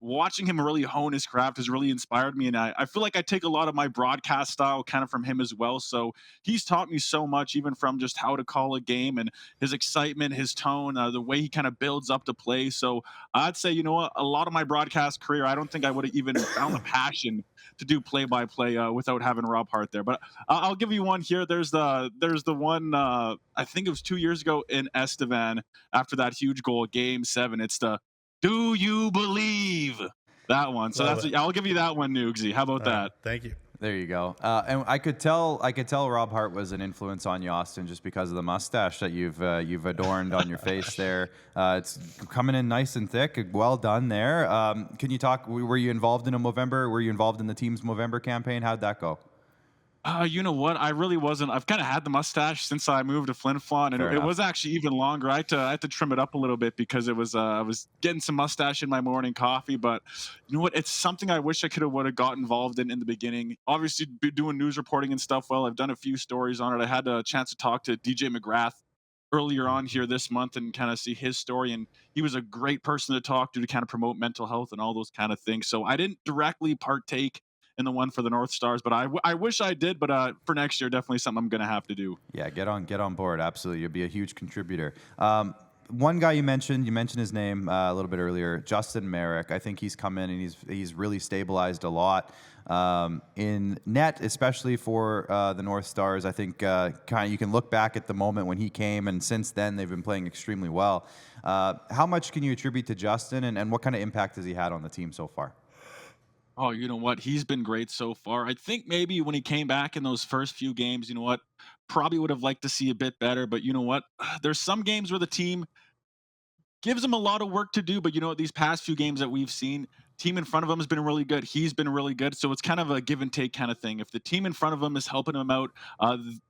watching him really hone his craft has really inspired me. And I feel like I take a lot of my broadcast style kind of from him as well. So he's taught me so much, even from just how to call a game and his excitement, his tone, the way he kind of builds up to play. So I'd say, a lot of my broadcast career, I don't think I would have even found the passion to do play-by-play without having Rob Hart there. But I'll give you one here. There's the one, I think it was 2 years ago in Estevan after that huge goal, Game 7. It's the Do you believe? That one. So Love it. I'll give you that one, Nugsy. How about that? Thank you. There you go. And I could tell Rob Hart was an influence on you, Austin, just because of the mustache that you've adorned on your face there. It's coming in nice and thick. Well done there. Can you talk? Were you involved in Were you involved in the team's Movember campaign? How'd that go? You know what? I really wasn't. I've kind of had the mustache since I moved to Flin Flon, and Fair it enough. was actually even longer. I had to trim it up a little bit because it was I was getting some mustache in my morning coffee. But you know what? It's something I wish I would have got involved in the beginning. Obviously, doing news reporting and stuff. Well, I've done a few stories on it. I had a chance to talk to DJ McGrath earlier on here this month and kind of see his story, and he was a great person to talk to kind of promote mental health and all those kind of things. So I didn't directly partake in the one for the North Stars, but I wish I did. But for next year, definitely something I'm going to have to do. Yeah, get on board. Absolutely, you'll be a huge contributor. One guy you mentioned his name a little bit earlier, Justin Merrick. I think he's come in and he's really stabilized a lot in net, especially for the North Stars. I think kind of you can look back at the moment when he came, and since then they've been playing extremely well. How much can you attribute to Justin, and what kind of impact has he had on the team so far? Oh, you know what? He's been great so far. I think maybe when he came back in those first few games, you know what? Probably would have liked to see a bit better, but you know what? There's some games where the team gives him a lot of work to do, but you know, these past few games that we've seen, team in front of him has been really good. He's been really good. So it's kind of a give and take kind of thing. If the team in front of him is helping him out,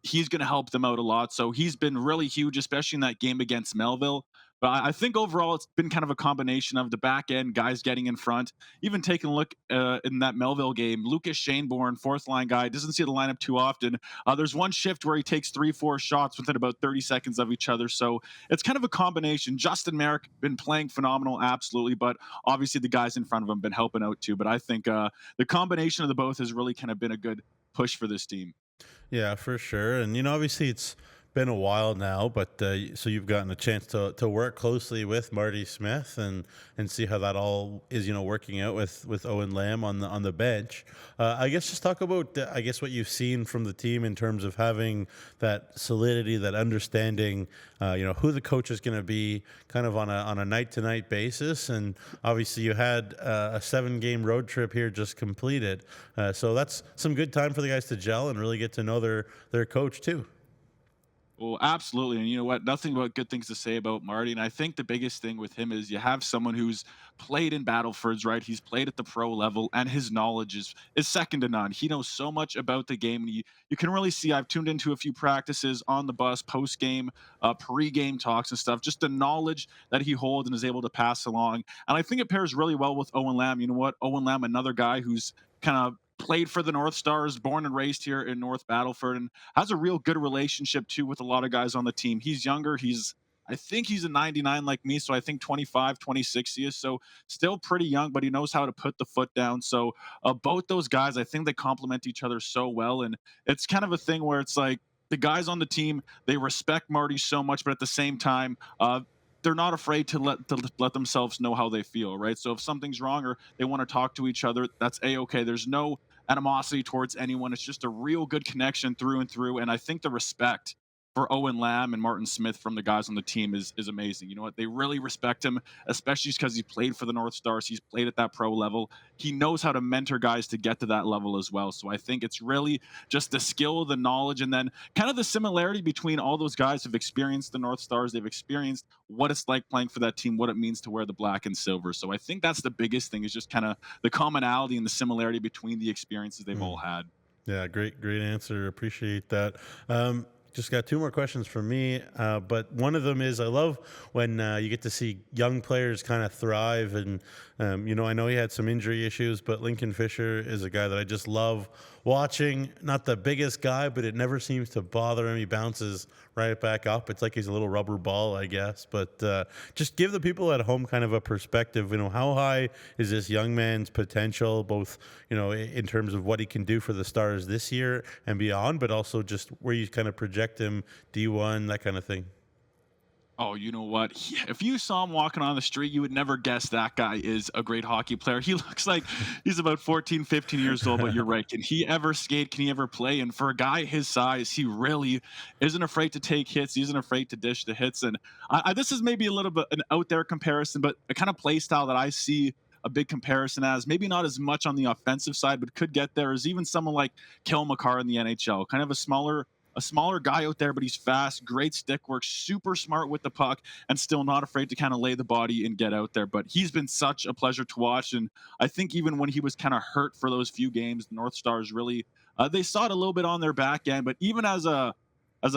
he's going to help them out a lot. So he's been really huge, especially in that game against Melville. But I think overall it's been kind of a combination of the back end, guys getting in front. Even taking a look in that Melville game, Lucas Shaneborn, fourth line guy, doesn't see the lineup too often. There's one shift where he takes 3-4 shots within about 30 seconds of each other. So it's kind of a combination. Justin Merrick been playing phenomenal, absolutely, but obviously the guys in front of him been helping out too. But I think the combination of the both has really kind of been a good push for this team. Yeah, for sure. And, obviously it's been a while now, but so you've gotten a chance to work closely with Marty Smith and see how that all is, working out with Owen Lamb on the bench. I guess just talk about, I guess, what you've seen from the team in terms of having that solidity, that understanding, who the coach is going to be kind of on a night-to-night basis. And obviously you had a 7-game road trip here just completed. So that's some good time for the guys to gel and really get to know their coach too. Well, absolutely. And you know what? Nothing but good things to say about Marty. And I think the biggest thing with him is you have someone who's played in Battlefords, right? He's played at the pro level, and his knowledge is second to none. He knows so much about the game. And you can really see, I've tuned into a few practices on the bus, post game, pre-game talks and stuff, just the knowledge that he holds and is able to pass along. And I think it pairs really well with Owen Lamb. You know what? Owen Lamb, another guy who's kind of played for the North Stars, born and raised here in North Battleford, and has a real good relationship too with a lot of guys on the team. He's younger. I think he's a 99 like me, so I think 25, 26 he is. So still pretty young, but he knows how to put the foot down. So both those guys, I think they complement each other so well. And it's kind of a thing where it's like the guys on the team, they respect Marty so much, but at the same time, they're not afraid to let themselves know how they feel, right? So if something's wrong or they want to talk to each other, that's a-okay. There's no animosity towards anyone. It's just a real good connection through and through. And I think the respect for Owen Lamb and Martin Smith from the guys on the team is amazing. You know what? They really respect him, especially because he played for the North Stars. He's played at that pro level. He knows how to mentor guys to get to that level as well. So I think it's really just the skill, the knowledge, and then kind of the similarity between all those guys who've experienced the North Stars. They've experienced what it's like playing for that team, what it means to wear the black and silver. So I think that's the biggest thing, is just kind of the commonality and the similarity between the experiences they've all had. Yeah, great answer. Appreciate that. Just got 2 more questions for me, but one of them is, I love when you get to see young players kind of thrive. And, I know he had some injury issues, but Lincoln Fisher is a guy that I just love watching. Not the biggest guy, but it never seems to bother him. He bounces right back up. It's like he's a little rubber ball, I guess. But just give the people at home kind of a perspective. How high is this young man's potential, both, in terms of what he can do for the Stars this year and beyond, but also just where you kind of project him, D1, that kind of thing? Oh, you know what? If you saw him walking on the street, you would never guess that guy is a great hockey player. He looks like he's about 14, 15 years old, but you're right. Can he ever skate? Can he ever play? And for a guy his size, he really isn't afraid to take hits. He isn't afraid to dish the hits. And this is maybe a little bit an out there comparison, but a kind of play style that I see a big comparison as maybe not as much on the offensive side, but could get there is even someone like Kel McCarr in the NHL, kind of a smaller guy out there, but he's fast, great stick work, super smart with the puck, and still not afraid to kind of lay the body and get out there. But he's been such a pleasure to watch. And I think even when he was kind of hurt for those few games, the North Stars really they saw it a little bit on their back end. But even as a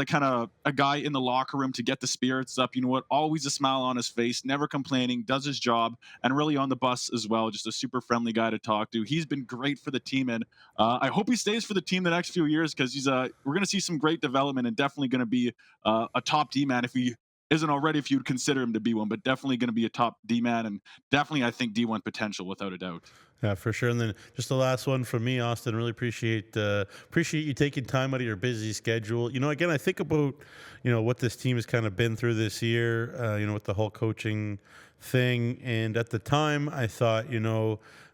kind of a guy in the locker room to get the spirits up, you know what? Always a smile on his face, never complaining, does his job, and really on the bus as well. Just a super friendly guy to talk to. He's been great for the team, and I hope he stays for the team the next few years because we're going to see some great development and definitely going to be a top D man if he isn't already, if you'd consider him to be one, but definitely going to be a top D man and definitely I think D1 potential without a doubt. Yeah, for sure. And then just the last one from me, Austin. Really appreciate you taking time out of your busy schedule. Again, I think about what this team has kind of been through this year. With the whole coaching thing, and at the time, I thought,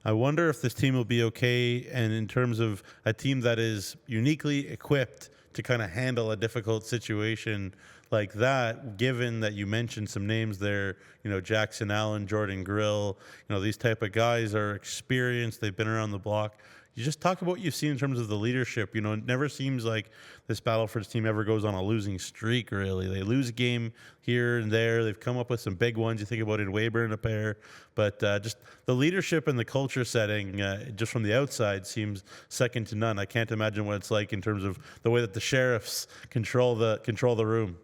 I wonder if this team will be okay. And in terms of a team that is uniquely equipped to kind of handle a difficult situation like that, given that you mentioned some names there, Jackson Allen, Jordan Grill, these type of guys are experienced. They've been around the block. You just talk about what you've seen in terms of the leadership. It never seems like this Battlefords team ever goes on a losing streak, really. They lose a game here and there. They've come up with some big ones. You think about in Weyburn a pair. But just the leadership and the culture setting, just from the outside, seems second to none. I can't imagine what it's like in terms of the way that the sheriffs control the room.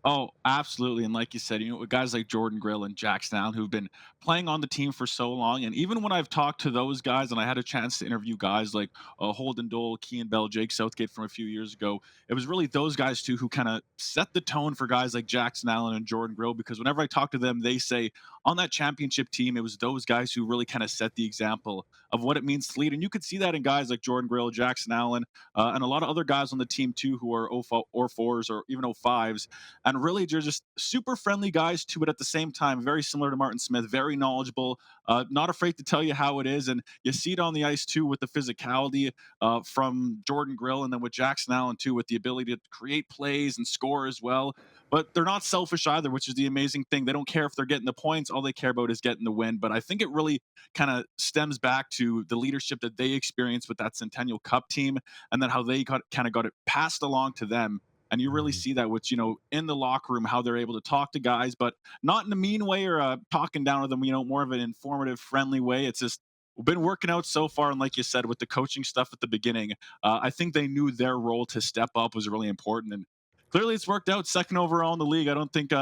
Oh, absolutely. And like you said, with guys like Jordan Grill and Jackson Allen who've been playing on the team for so long. And even when I've talked to those guys and I had a chance to interview guys like Holden Dole, Kean Bell, Jake Southgate from a few years ago, it was really those guys too who kind of set the tone for guys like Jackson Allen and Jordan Grill. Because whenever I talk to them, they say on that championship team, it was those guys who really kind of set the example of what it means to lead. And you could see that in guys like Jordan Grill, Jackson Allen, and a lot of other guys on the team too who are 04s or even 05s, and really they're just super friendly guys too, but at the same time very similar to Martin Smith, very knowledgeable, not afraid to tell you how it is. And you see it on the ice too with the physicality from Jordan Grill, and then with Jackson Allen too with the ability to create plays and score as well. But they're not selfish either, which is the amazing thing. They don't care if they're getting the points. All they care about is getting the win. But I think it really kind of stems back to the leadership that they experienced with that Centennial Cup team, and then how they got it passed along to them. And you really see that, which, in the locker room, how they're able to talk to guys, but not in a mean way or talking down to them, more of an informative, friendly way. It's just been working out so far. And like you said, with the coaching stuff at the beginning, I think they knew their role to step up was really important. And clearly it's worked out. Second overall in the league. I don't think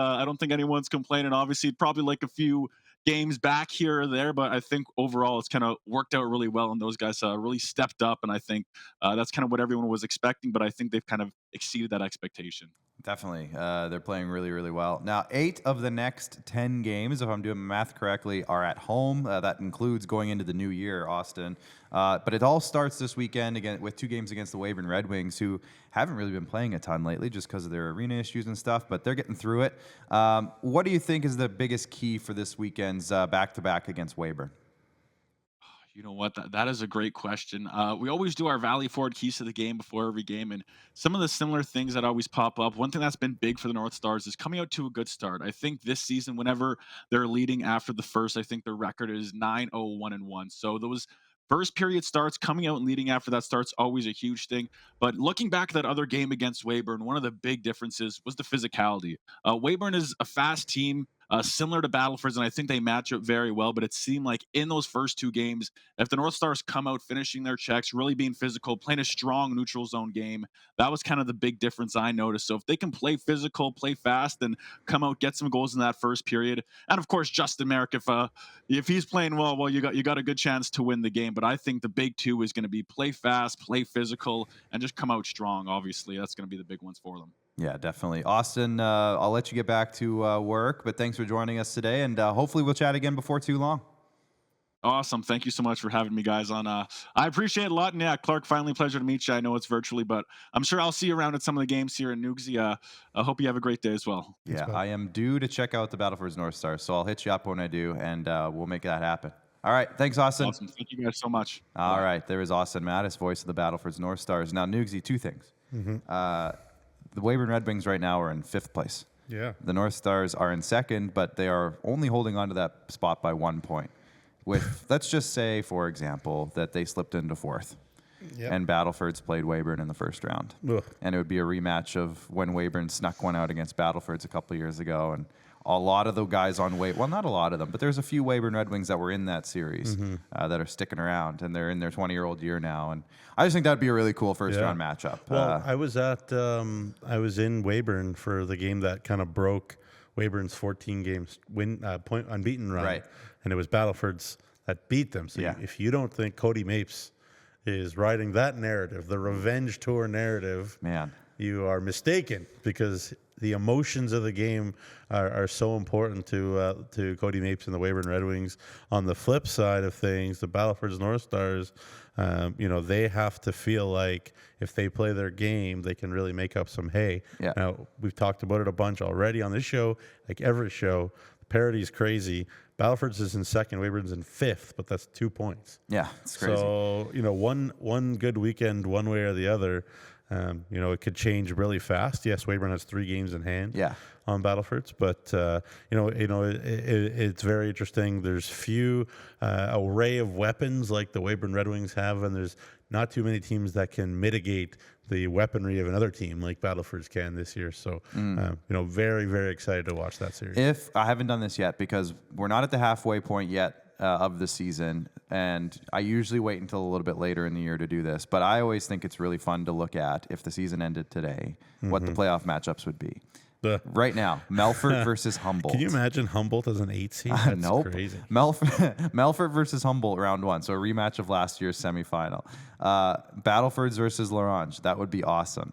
anyone's complaining. Obviously, probably like a few games back here or there, but I think overall it's kind of worked out really well, and those guys really stepped up, and I think that's kind of what everyone was expecting, but I think they've kind of exceeded that expectation. Definitely. They're playing really, really well. Now, 8 of the next 10 games, if I'm doing my math correctly, are at home. That includes going into the new year, Austin. But it all starts this weekend again with 2 games against the Weyburn Red Wings, who haven't really been playing a ton lately just because of their arena issues and stuff, but they're getting through it. What do you think is the biggest key for this weekend's back-to-back against Weyburn? You know what? That is a great question. We always do our Valley Ford keys to the game before every game, and some of the similar things that always pop up. One thing that's been big for the North Stars is coming out to a good start. I think this season, whenever they're leading after the first, I think their record is 9-0-1-1. So those first period starts, coming out and leading after that starts, always a huge thing. But looking back at that other game against Weyburn, one of the big differences was the physicality. Weyburn is a fast team, similar to Battlefords, and I think they match up very well. But it seemed like in those first 2 games, if the North Stars come out finishing their checks, really being physical, playing a strong neutral zone game, that was kind of the big difference I noticed. So if they can play physical, play fast, and come out, get some goals in that first period, and of course Justin Merrick, if he's playing well, you got a good chance to win the game. But I think the big 2 is going to be play fast, play physical, and just come out strong. Obviously, that's going to be the big ones for them. Yeah, definitely. Austin, I'll let you get back to work, but thanks for joining us today, and hopefully we'll chat again before too long. Awesome. Thank you so much for having me, guys. I appreciate it a lot. And yeah, Clark, finally, pleasure to meet you. I know it's virtually, but I'm sure I'll see you around at some of the games here in Nugsy. I hope you have a great day as well. Yeah, bud. I am due to check out the Battlefords North Stars, so I'll hit you up when I do, and we'll make that happen. All right, thanks, Austin. Awesome. Thank you guys so much. All right, there is Austin Mattis, voice of the Battlefords North Stars. Now, Nugsy, two things. The Weyburn Red Wings right now are in 5th place. Yeah. The North Stars are in 2nd, but they are only holding on to that spot by 1 point. With, let's just say, for example, that they slipped into 4th. Yep. And Battlefords played Weyburn in the first round. Ugh. And it would be a rematch of when Weyburn snuck one out against Battlefords a couple of years ago. And a lot of the guys on Weyburn, well, not a lot of them, but there's a few Weyburn Red Wings that were in that series that are sticking around, and they're in their 20-year-old year now. And I just think that would be a really cool first-round matchup. Well, I was in Weyburn for the game that kind of broke Weyburn's 14 games point unbeaten run, Right. And it was Battlefords that beat them. So Yeah. if you don't think Cody Mapes is riding that narrative, the revenge tour narrative, Man. you are mistaken, because the emotions of the game are so important to Cody Mapes and the Weyburn Red Wings. On the flip side of things, the Battlefords North Stars, they have to feel like if they play their game, they can really make up some hay. Yeah. Now, we've talked about it a bunch already on this show, like every show. The parity is crazy. Battlefords is in 2nd, Weyburn's in 5th, but that's 2 points. Yeah, it's crazy. So, one good weekend, one way or the other, it could change really fast. Yes, Weyburn has 3 games in hand on Battlefords, but it's very interesting. There's few array of weapons like the Weyburn Red Wings have, and there's not too many teams that can mitigate the weaponry of another team like Battlefords can this year. So, very, very excited to watch that series. If I haven't done this yet, because we're not at the halfway point yet of the season, and I usually wait until a little bit later in the year to do this, but I always think it's really fun to look at, if the season ended today, what the playoff matchups would be. Right now, Melfort versus Humboldt. Can you imagine Humboldt as an 8 seed? That's nope. crazy. Melfort versus Humboldt round 1, so a rematch of last year's semifinal. Battlefords versus Larange, that would be awesome.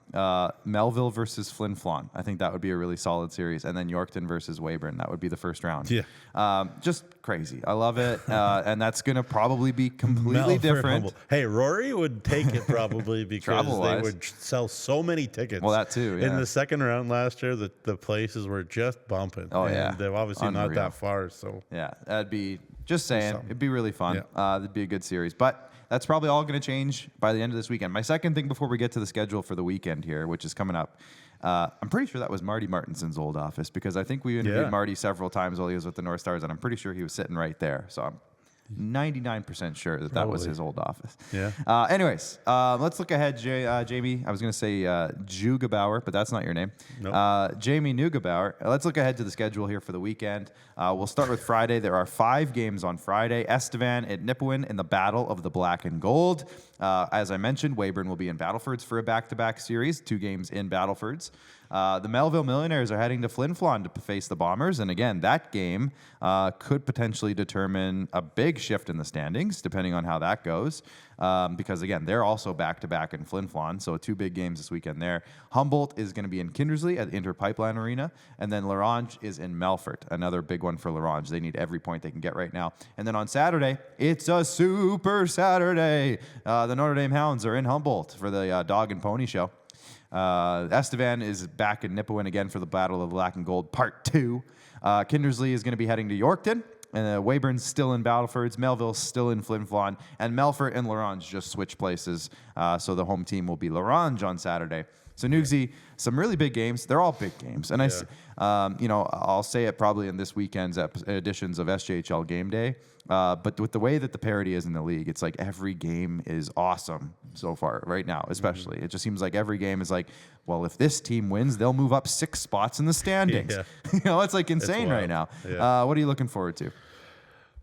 Melville versus Flin Flon, I think that would be a really solid series. And then Yorkton versus Weyburn, that would be the first round. Yeah. Just crazy. I love it. And that's going to probably be completely Melfort, different. Humboldt. Hey, Rory would take it probably because they Travel-wise. would sell so many tickets. Well, that too, yeah. In the second round last year, the places were just bumping. Oh, and yeah. they're obviously not Unreal. that far. So Yeah, that'd be, just saying, Something. it'd be really fun. Yeah. It'd be a good series. But that's probably all going to change by the end of this weekend. My second thing before we get to the schedule for the weekend here, which is coming up, I'm pretty sure that was Marty Martinson's old office, because I think we interviewed Marty several times while he was with the North Stars, and I'm pretty sure he was sitting right there. So I'm 99% sure that was his old office. Yeah. Anyways, let's look ahead, Jamie. I was going to say Neugebauer, but that's not your name. Nope. Jamie Neugebauer. Let's look ahead to the schedule here for the weekend. We'll start with Friday. There are 5 games on Friday. Estevan at Nipawin in the Battle of the Black and Gold. As I mentioned, Weyburn will be in Battlefords for a back-to-back series, 2 games in Battlefords. The Melville Millionaires are heading to Flin Flon to face the Bombers. And again, that game could potentially determine a big shift in the standings, depending on how that goes. Because again, they're also back-to-back in Flin Flon, so 2 big games this weekend there. Humboldt is going to be in Kindersley at the Inter Pipeline Arena, and then Larange is in Melfort, another big one for Larange. They need every point they can get right now. And then on Saturday, it's a Super Saturday. The Notre Dame Hounds are in Humboldt for the Dog and Pony Show. Estevan is back in Nipawin again for the Battle of the Black and Gold Part 2. Kindersley is going to be heading to Yorkton. And Weyburn's still in Battlefords, Melville's still in Flin Flon, and Melfort and Larange just switch places. So the home team will be Larange on Saturday. So Nugsy, some really big games. They're all big games, and I'll say it probably in this weekend's editions of SJHL Game Day. But with the way that the parity is in the league, it's like every game is awesome so far right now, especially. It just seems like every game is like, well, if this team wins, they'll move up 6 spots in the standings. It's like insane right now. What are you looking forward to?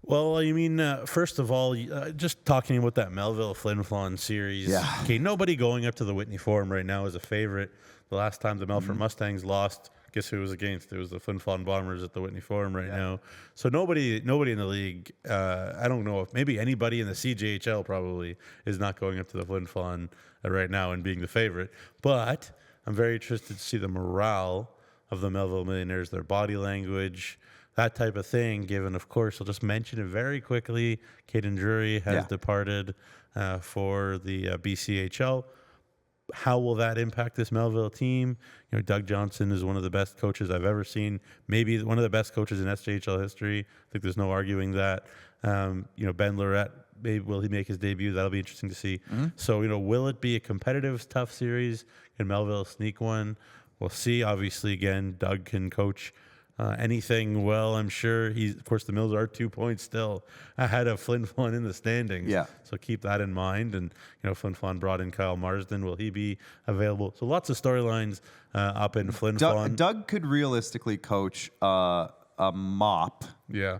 Well, I mean, first of all, just talking about that Melville Flin Flon series. Yeah. Okay, nobody going up to the Whitney Forum right now is a favorite. The last time the Melfort Mustangs lost, guess who it was against? It was the Flin Flon Bombers at the Whitney Forum right now. So nobody in the league, I don't know if maybe anybody in the CJHL probably is not going up to the Flin Flon right now and being the favorite. But I'm very interested to see the morale of the Melville Millionaires, their body language. that type of thing. Given, of course, I'll just mention it very quickly. Caden Drury has departed for the BCHL. How will that impact this Melville team? You know, Doug Johnson is one of the best coaches I've ever seen. Maybe one of the best coaches in SJHL history. I think there's no arguing that. You know, Ben Lorette, maybe will he make his debut? That'll be interesting to see. So, you know, will it be a competitive, tough series? Can Melville sneak one? We'll see. Obviously, again, Doug can coach anything well, I'm sure. Of course, the Mills are 2 points still ahead of Flin Flon in the standings. Yeah. So keep that in mind. And, you know, Flin Flon brought in Kyle Marsden. Will he be available? So lots of storylines up in Flin Flon. Doug could realistically coach a mop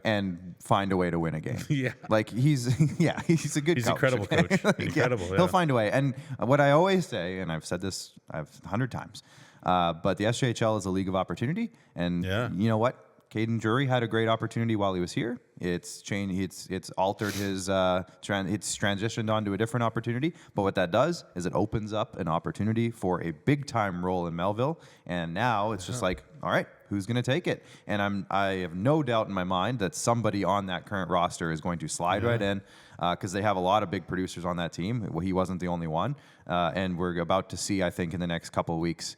and find a way to win a game. Like he's a good He's coach. an incredible coach. Like, Incredible. He'll find a way. And what I always say, and I've said this 100 times, but the SJHL is a league of opportunity. And you know what? Caden Drury had a great opportunity while he was here. It's changed. It's altered his. It's transitioned onto a different opportunity. But what that does is it opens up an opportunity for a big time role in Melville. And now it's just like, all right, who's going to take it? And I have no doubt in my mind that somebody on that current roster is going to slide right in because they have a lot of big producers on that team. Well, he wasn't the only one. And we're about to see, I think, in the next couple of weeks,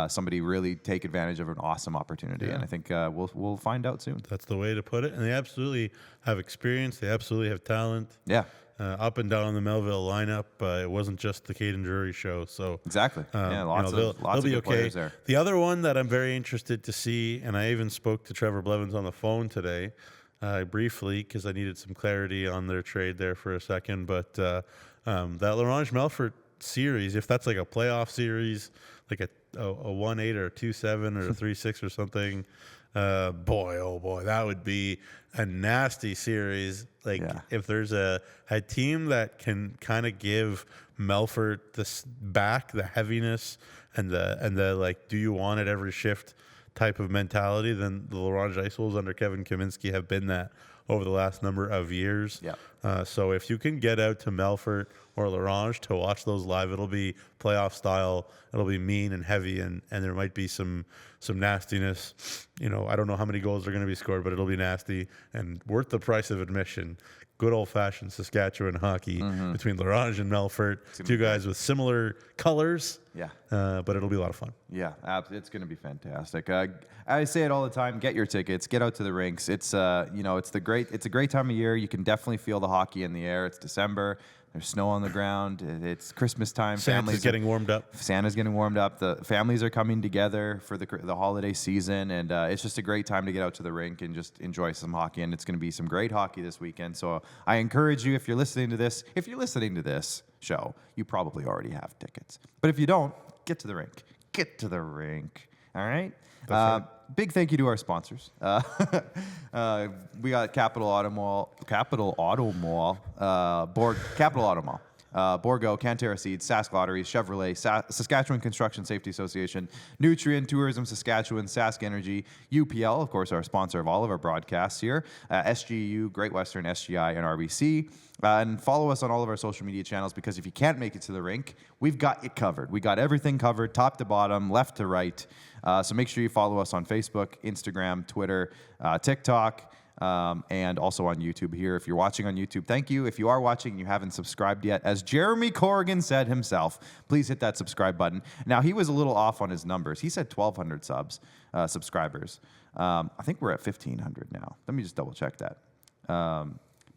somebody really take advantage of an awesome opportunity. And I think we'll find out soon. That's the way to put it. And they absolutely have experience. They absolutely have talent. Yeah. Up and down the Melville lineup. It wasn't just the Caden Drury show. So exactly. Lots of good players there. The other one that I'm very interested to see, and I even spoke to Trevor Blevins on the phone today briefly because I needed some clarity on their trade there for a second. But that Larange Melfort series, if that's like a playoff series, like a 1-8 or a 2-7 or a 3-6 or something, boy, oh boy, that would be a nasty series. Like if there's a team that can kind of give Melfort the heaviness and the like, do you want it every shift type of mentality, then the Larange Ice Wolves under Kevin Kaminski have been that over the last number of years. So if you can get out to Melfort or Larange to watch those live, it'll be playoff style. It'll be mean and heavy, and there might be some nastiness. You know, I don't know how many goals are going to be scored, but it'll be nasty and worth the price of admission. Good old-fashioned Saskatchewan hockey between Larange and Melfort. Two guys with similar colors. But it'll be a lot of fun. Yeah, it's going to be fantastic. I say it all the time. Get your tickets. Get out to the rinks. It's it's a great time of year. You can definitely feel the hockey in the air. It's December. There's snow on the ground. It's Christmas time. Santa's getting warmed up. Santa's getting warmed up. The families are coming together for the holiday season, and it's just a great time to get out to the rink and just enjoy some hockey. And it's going to be some great hockey this weekend. So I encourage you, if you're listening to this show, you probably already have tickets. But if you don't, get to the rink. Get to the rink. All right? Big thank you to our sponsors. We got Capital Auto Mall, Borgo, Cantera Seeds, Sask Lotteries, Chevrolet, Saskatchewan Construction Safety Association, Nutrien, Tourism Saskatchewan, Sask Energy, UPL, of course, our sponsor of all of our broadcasts here, SGU, Great Western, SGI, and RBC. And follow us on all of our social media channels because if you can't make it to the rink, we've got you covered. We got everything covered, top to bottom, left to right. So make sure you follow us on Facebook, Instagram, Twitter, TikTok, and also on YouTube here. If you're watching on YouTube, thank you. If you are watching and you haven't subscribed yet, as Jeromy Corrigan said himself, please hit that subscribe button. Now, he was a little off on his numbers. He said 1,200 subscribers. I think we're at 1,500 now. Let me just double check that.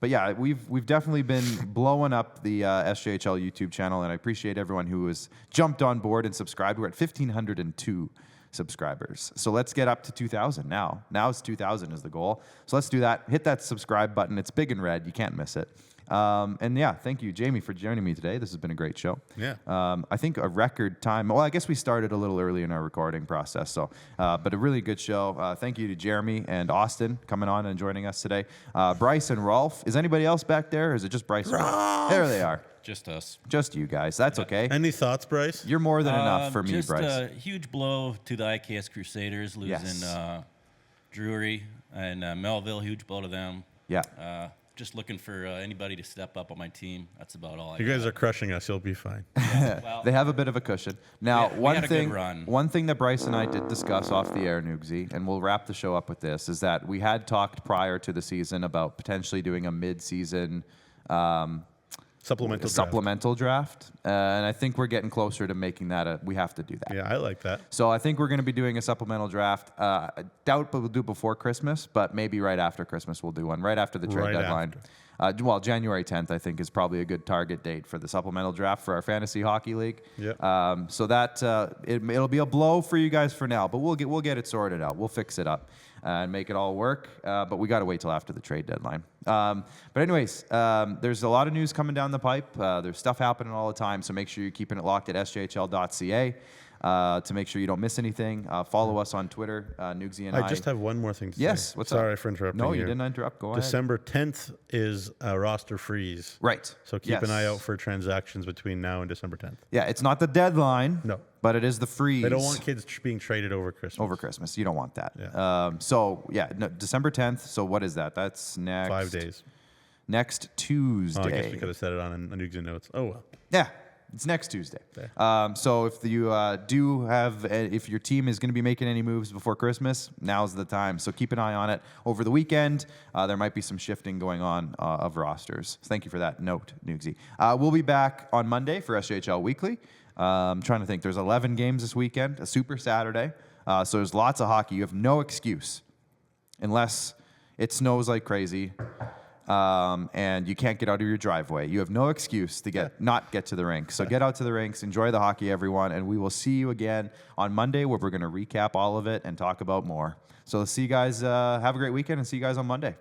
But yeah, we've definitely been blowing up the SJHL YouTube channel, and I appreciate everyone who has jumped on board and subscribed. We're at 1,502 subscribers. So let's get up to 2,000 now. Now it's 2,000 is the goal. So let's do that. Hit that subscribe button. It's big and red. You can't miss it. And yeah, thank you, Jamie, for joining me today. This has been a great show. Yeah. I think a record time. Well, I guess we started a little early in our recording process. So, but a really good show. Thank you to Jeromy and Austin coming on and joining us today. Bryce and Rolf. Is anybody else back there? Or is it just Bryce? Rolf! There they are. Just us. Just you guys. That's okay. Any thoughts, Bryce? You're more than enough for me, just Bryce. a huge blow to the IKS Crusaders, losing Yes. Drury and Melville. Huge blow to them. Yeah. just looking for anybody to step up on my team. That's about all. You guys are crushing us. You'll be fine. Well, They have a bit of a cushion. Now, we had a good thing, run. one thing that Bryce and I did discuss off the air, Nugsy, and we'll wrap the show up with this, is that we had talked prior to the season about potentially doing a mid-season Supplemental draft, and I think we're getting closer to making that. We have to do that. Yeah, I like that. So I think we're going to be doing a supplemental draft. I doubt we'll do it before Christmas, but maybe right after Christmas we'll do one, right after the trade Right deadline. Well, January 10th, I think, is probably a good target date for the supplemental draft for our fantasy hockey league. Yeah. So that it'll be a blow for you guys for now, but we'll get it sorted out. We'll fix it up and make it all work. But we got to wait till after the trade deadline. But anyways, there's a lot of news coming down the pipe. There's stuff happening all the time, so make sure you're keeping it locked at sjhl.ca. To make sure you don't miss anything. Follow us on Twitter, Nugsy and I. I just have one more thing to say. Yes, what's up? Sorry for interrupting No, you. you didn't interrupt. Go ahead. December 10th is a roster freeze. Right. So keep an eye out for transactions between now and December 10th. Yeah, it's not the deadline. No. But it is the freeze. They don't want kids being traded over Christmas. over Christmas. You don't want that. Yeah. December 10th. So what is that? That's next 5 days. Next Tuesday. Oh, I guess we could have said it on a Nugs and Notes. Oh, well. Yeah, it's next Tuesday. Okay. So if you if your team is going to be making any moves before Christmas, now's the time. So keep an eye on it over the weekend. There might be some shifting going on of rosters. So thank you for that note, Nugsy. We'll be back on Monday for SJHL Weekly. I'm trying to think. There's 11 games this weekend, a Super Saturday. So there's lots of hockey. You have no excuse unless it snows like crazy. And you can't get out of your driveway. You have no excuse to not get to the rink. So get out to the rinks, enjoy the hockey, everyone, and we will see you again on Monday where we're going to recap all of it and talk about more. So see you guys, have a great weekend, and see you guys on Monday.